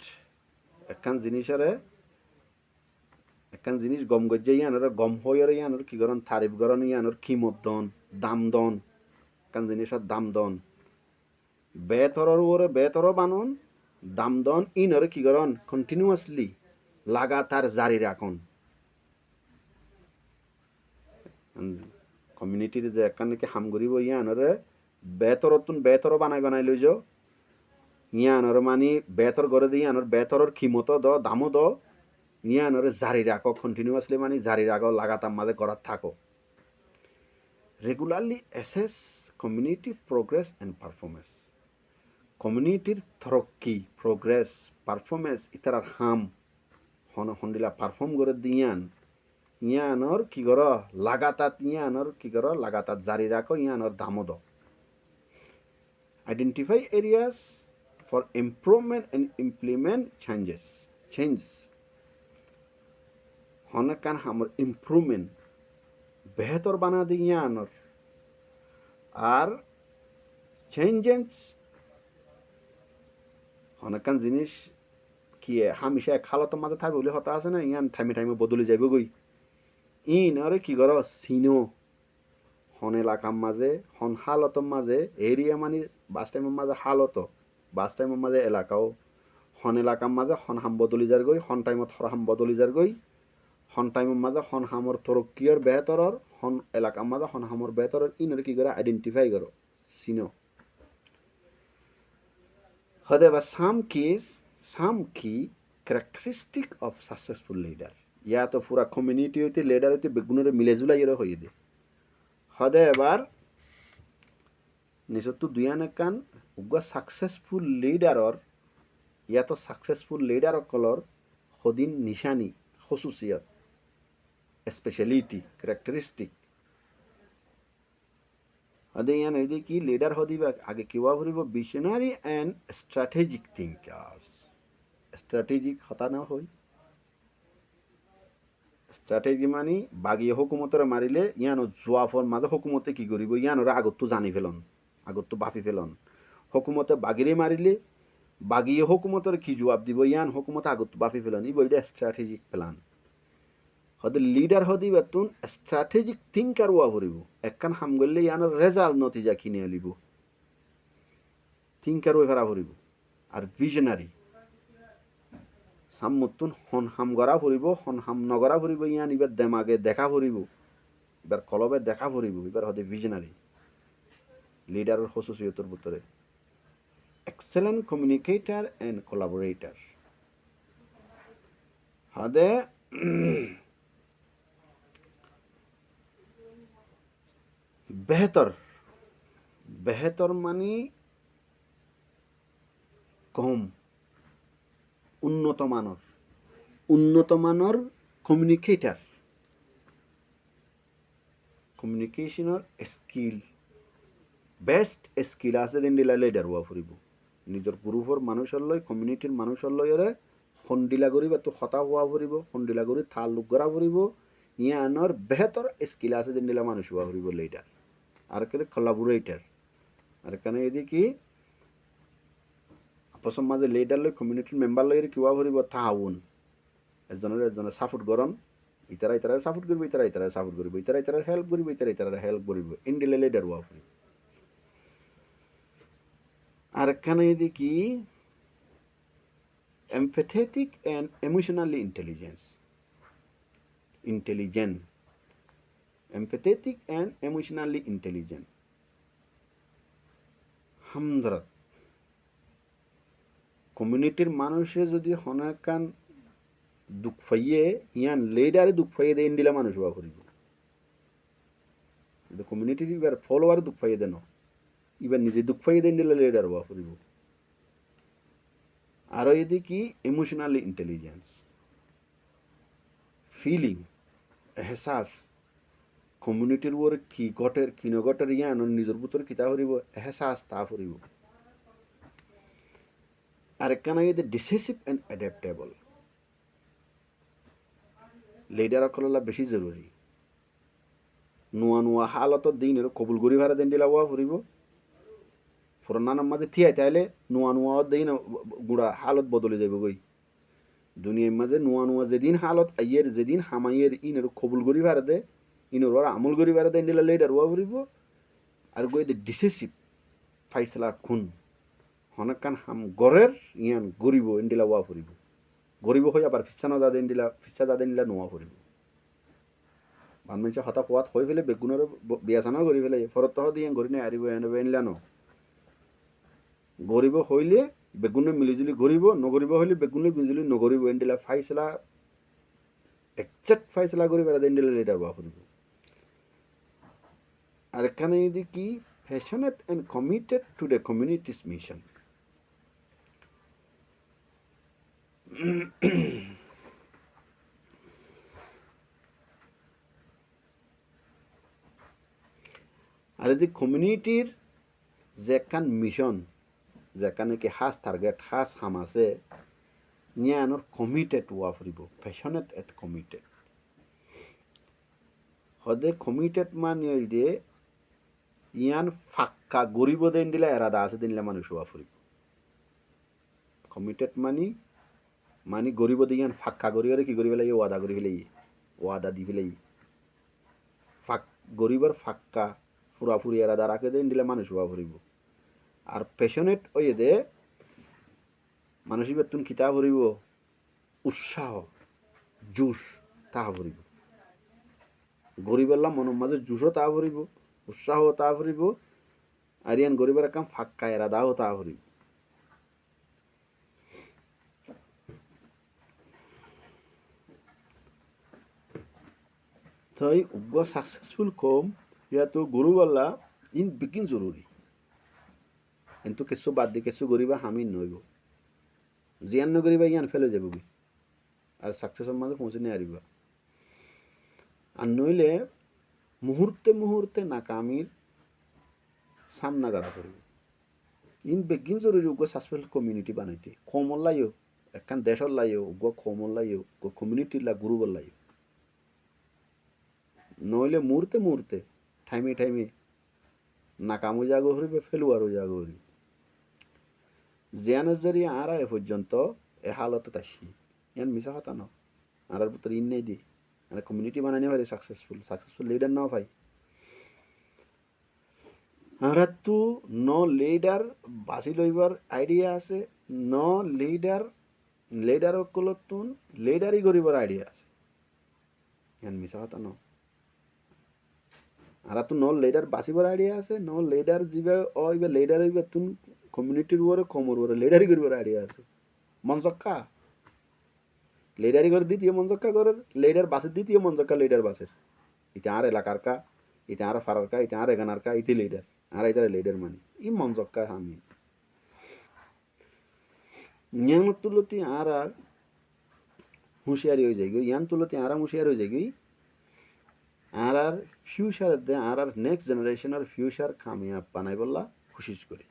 একখান জিনিস গম গজ্জে ইয়ানোর গম হইয়ার ইয়ানোর কি গরন তারিফ গরন ইয়ানোর কিমত দন দাম দন একখান জিনিসের দাম দন বেতরর ওরে বেতর বানন দাম দন ইনরে কি গরন কন্টিনিউয়াসলি লাগাতার জারি রাখুন কমিউনিটির যে একখান নাকি হাম করিব ইয়ানরে বেতরতুন বেতর বানাই লই যাও ইয়ানর মানি বেতর করে দিয়ে ইয়ানোর বেতরর খিমত দ দামও দ ইয়ানরে জারি রাখো কন্টিনিউয়াসলি মানে জারি রাখো লাগাতার মাঝে করার থাকো regularly assess community progress and performance কমিউনিটির তরক্কি প্রোগ্রেস পারফরমেন্স ইতারার হাম হন্ডিলা পারফর্ম করে দিয়ান ইয়ানোর কি কর লাগাতার জারি রাখো ইয়ানোর দামও দ identify areas for improvement and implement change হনকান হামর ইম্প্রুভমেন্ট বেহতর বানা দিই ইয়ানোর আর চেঞ্জেস অনেকখান জিনিস কি হামিশা এক হালতের মাঝে থাকবে বলে হতা আছে না ইয়ান টাইমে বদলে যাবে গই ইন আরে কি কর সিনো হন এলাকার মাঝে হন হালতের মাঝে এরিয়া মানে বাস টাইমের মাঝে হালত বাস টাইমের মাঝে এলাকাও হন এলাকার মাঝে হন হাম বদলি যার গই হন টাইমত হর হাম বদলি যার গই হন টাইমের মাঝে হন হামর তরক্কিয়র বেহতরর হন এলাকার মাঝে হন হামর বেহতরর ইনরে কি করে আইডেন্টিফাই করো সিনো However, some key characteristic of successful leader. या तो पूरा community होती leader होती बेगुनरे मिलेजुला ये रहो ये दे. However, निशत्तु दुनिया ने कान उगा successful leader और या तो successful leader और कलर खुदिन निशानी खुसूसियत speciality characteristic अदे यहाँ नहीं देखी लीडर हो दी बाग आगे क्यों आ वो visionary and strategic thinkers strategic होता ना होई स्ट्रैटेजी मानी बागी हुकूमत रे मारिले यहाँ नो जुआफर मादे हुकूमत की करी वो यहाँ नो आगत तो जानी फेलन आगत तो बाफी फेलन हुकूमत बागिरे मारिले बागी हुकूमत रे की जवाब दी वो यहाँ हुकूमत आगत तो बाफी फेलन ये बोलते स्ट्रैटेजिक प्लान हद लीडर हदी बेतुन स्ट्रैटेजिक थिंकर हुआ भरिबो एकखान हाम गल्ले यानो रेजाल्ट नतिजा किने लिबो थिंकर हुआ भरा भरिबो और विजनरी सामुतुन हन हाम गरा भरिबो हन हाम नगरा भरिबो यान इबार दिमागे देखा भरिबो इबार कलबे देखा भरिबो इबार हदे विजनरी लीडर खुसूसियतर भितरे एक्सेलेंट कम्युनिकेटर एंड कोलाबोरेटर हदे बेहतर मानी कम उन्नत मानर कम्युनिकेटर कम्युनिकेशनर स्किल बेस्ट स्किल आछे दिला लिडार हुआ फुरिब निजर ग्रुपर मानुषर लय कम्युनिटीर मानुषर लयरे हंडिला करिब तो हता हुआ फुरिब हंडिला करि ताल्लुक करा फुरिब यानर बेहतर स्किल आछे दिला मानुष हुआ फुरिब लिडार আর কে কোলাবোরেটর আর কেন এদিকে আপসম মাঝে লিডার লই কমিউনিটির মেম্বার লই কিবা ভরিব তাউন একজনের সাপোর্ট করন ইতারা সাপোর্ট করবে ইতারা সাপোর্ট করবে ইতারা হেল্প করবে ইতারা হেল্প করবে ইন্ডিলে লিডার ওয়া ফরি আর কেন এদিকে empathetic and emotionally intelligent, empathetic and emotionally intelligent. হামদরদ কমিউনিটির মানুষে যদি হনাকান দুঃখ ফাইয়ে ইয়ান লেডারে দুঃখ ফাইয়ে দেন দিলা মানুষ হওয়া করিব কমিউনিটির এবার ফলোয়ার দুঃখ ফাইয়ে দেন এবার নিজে দুঃখ ফাইয়ে দেন দিলা লেডার হওয়া করিব আরও এদিকে ইমোশনালি ইন্টেলিজেন্স ফিলিং এহসাস কমিউনিটির ওর কি ঘটের কি নঘটের ইয়ান নিজের ভিতর কিতা করিব এহসাস তা করিব আরেকখান আগে ডিসিসিভ অ্যান্ড অ্যাডাপ্টেবল লিডার অকললা বেশি জরুরি নোয়া নোয়া হালত দিন কবুল করি ভাড়া দেন দিলা ওয়া ফুরিব ফোরনার মাঝে থিয়াই তাইলে নোয়া নোয়া দিন গুড়া হালত বদলে যাবে গই দুনিয়ার মাঝে নোয়া নোয়া যেদিন হালত আইয়ের যেদিন হামাইয়ের ইনের কবুল করি ভাড়া দে ইনের ওরা আমল করি ভাড়া দেন দিলা লিডার ওয়া ফুরিব আর গই ডিসিসিভ ফাইসলা খুন হনকান হাম গরের ইয়ান গরিব এন্ডিলা ওয়া ফুরিব গরিব হয়ে আবার ফিসানো দা দেন দিলা ফিসা দা দেন দিলা নোয়া ফুরিব মানুষ হতা পোৱাত হৈ ফেলে বেগুনৰ বিয়াচানো কৰি ফেলে ফৰত দিয়ে ঘূৰি নাই আৰিব এনেবে এনিলা ন গৰিব হইলে বেগুনে মিলিজুলি ঘূৰিব নগৰিব হইলে বেগুনে মিলিজুলি নগৰিব এনদিলা ফাইসলা একজেক্ট ফাইসলা কৰি পেলাই এনদিলা লিডার বা ফুৰিব আর এখানে যদি কি passionate and committed to the community's mission আর যদি কমিউনিটির যেখান মিশন যেখানে কি হাস টার্গেট হাস হাম আছে নিয়ানোর কমিটেড হওয়া ফুরিব প্যাশনেট এট কমিটেড হদে কমিটেড মানে দিয়ে ইয়ান ফাক্কা গরিব দেন দিলে এরাদা আছে দিনলে মানুষ হওয়া ফুরিব কমিটেড মানি গরিব দিয়ে ইয়ান ফাক্কা গরিবরে কি করি ফেলাই ওয়াদা করি ফেলাই ওয়াদা দি ফেলাই গরিবের ফাক্কা পুরাপুরি এরাদা রাখে দেন দিলে মানুষ হওয়া ফুরিব আর প্যাশনেট ওই দে মানুষের বেতন কিতা ফুরিব উৎসাহ জুস তাহা ফুরিব গরিবের মনের মাঝে জুসও তাহা ফুরিব উৎসাহও তাহা ফুরিব আর ইয়ান গরিবের কাম ফাক্কা এরাদাও তাহা ফুরিব তো এই উগ্র সাকসেসফুল কম ইয়াতো গরুবাল্লা ইন বিকিন জরুরি কিন্তু কিছু বাদ দিয়ে কিছু গরিবা হামিন নইব জিয়ান নগরিবা ইয়ান ফেলে যাব আর সাকসেসের মাঝে পৌঁছে নিয়ে আরিবা আর নইলে মুহূর্তে মুহূর্তে নাকামির সামনা গাড়া করবে ইন বেগিন জরুরি উগ্র সাকসেসফুল কমিউনিটি বানাইতে কমল লাইও একখান দেশর লাইও উগ্র কমল লাইও কমিউনিটির লা গুরুবল লাইও নইলে মুহূর্তে মুহূর্তে টাইমে টাইমে নাকামও জাগো হরিবে ফেলুয়ারও জাগো হরিবে জিয়ানের জরিয়ে আরা এ পর্যন্ত এ হালত আসি ইয়ান মিশা কথা ন আর ভিতরে ইন নেই দি আর কমিউনিটি বানানি পারে সাকসেসফুল লিডার নাও পাই আর তো ন লিডার বাছি লইবার আইডিয়া আছে ন লিডার কলতুন লিডারই করিবার আইডিয়া আছে ইয়ান মিশা কথা ন আর তো ন লিডার বাঁচিবার আইডিয়া আছে ন লিডার যিবা ইবা লিডার হইবা তুন কমিউনিটির ওরে কমর ওরে লিডারি করিবার আইডিয়া আছে মনজক্কা লিডারি করে দ্বিতীয় মনজক্কা করে লিডার বাসের দ্বিতীয় মনজক্কা লিডার বাসের ইতে আর এলাকার কা ইতে আর ফারার কা ইতে আর এগানার কা ইতে লিডার আর ইতারে লিডার মানে ই মনজক্কা আমি ইয়ান তুলতি আর হুঁশিয়ারি হয়ে যাই ইয়ান তুলতি আর হুঁশিয়ারি হয়ে যাই আর ফিউচার দে আর নেক্সট জেনারেশনের ফিউচার কামিয়াব বানাই বললা কোশিশ করি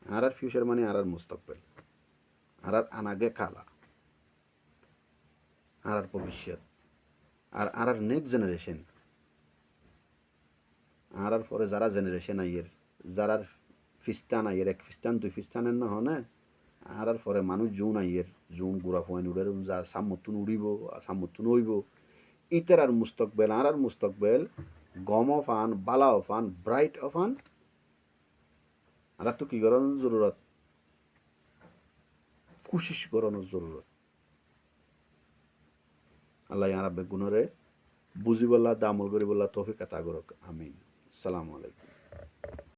আর ফিউচার মানে আর মুস্তকবেল আর আনাগে কালা আর ভবিষ্যৎ আর নেক্সট জেনারেশন আর পরে যারা জেনারেশন আইয়ের যারা ফিস্তান আইয়ের এক ফিস্তান দুই ফিস্তানের না হনে আর পরে মানুষ জুন আইয়ের জুন গুড়া ফুয়াইন উড়ের যা সামতুন উড়িব সামতুন হইব ইতার আর মুস্তকবেল গম অফান বালা অফান ব্রাইট অফান আর তো কি করার জরুরত কুশিশ করানোর জরুরত। আল্লাহ ইয়ারা বেগুনরে বুঝিবল্লা দামল করিবল্লা তৌফিক আতা করুক। আমিন। আসসালামু আলাইকুম।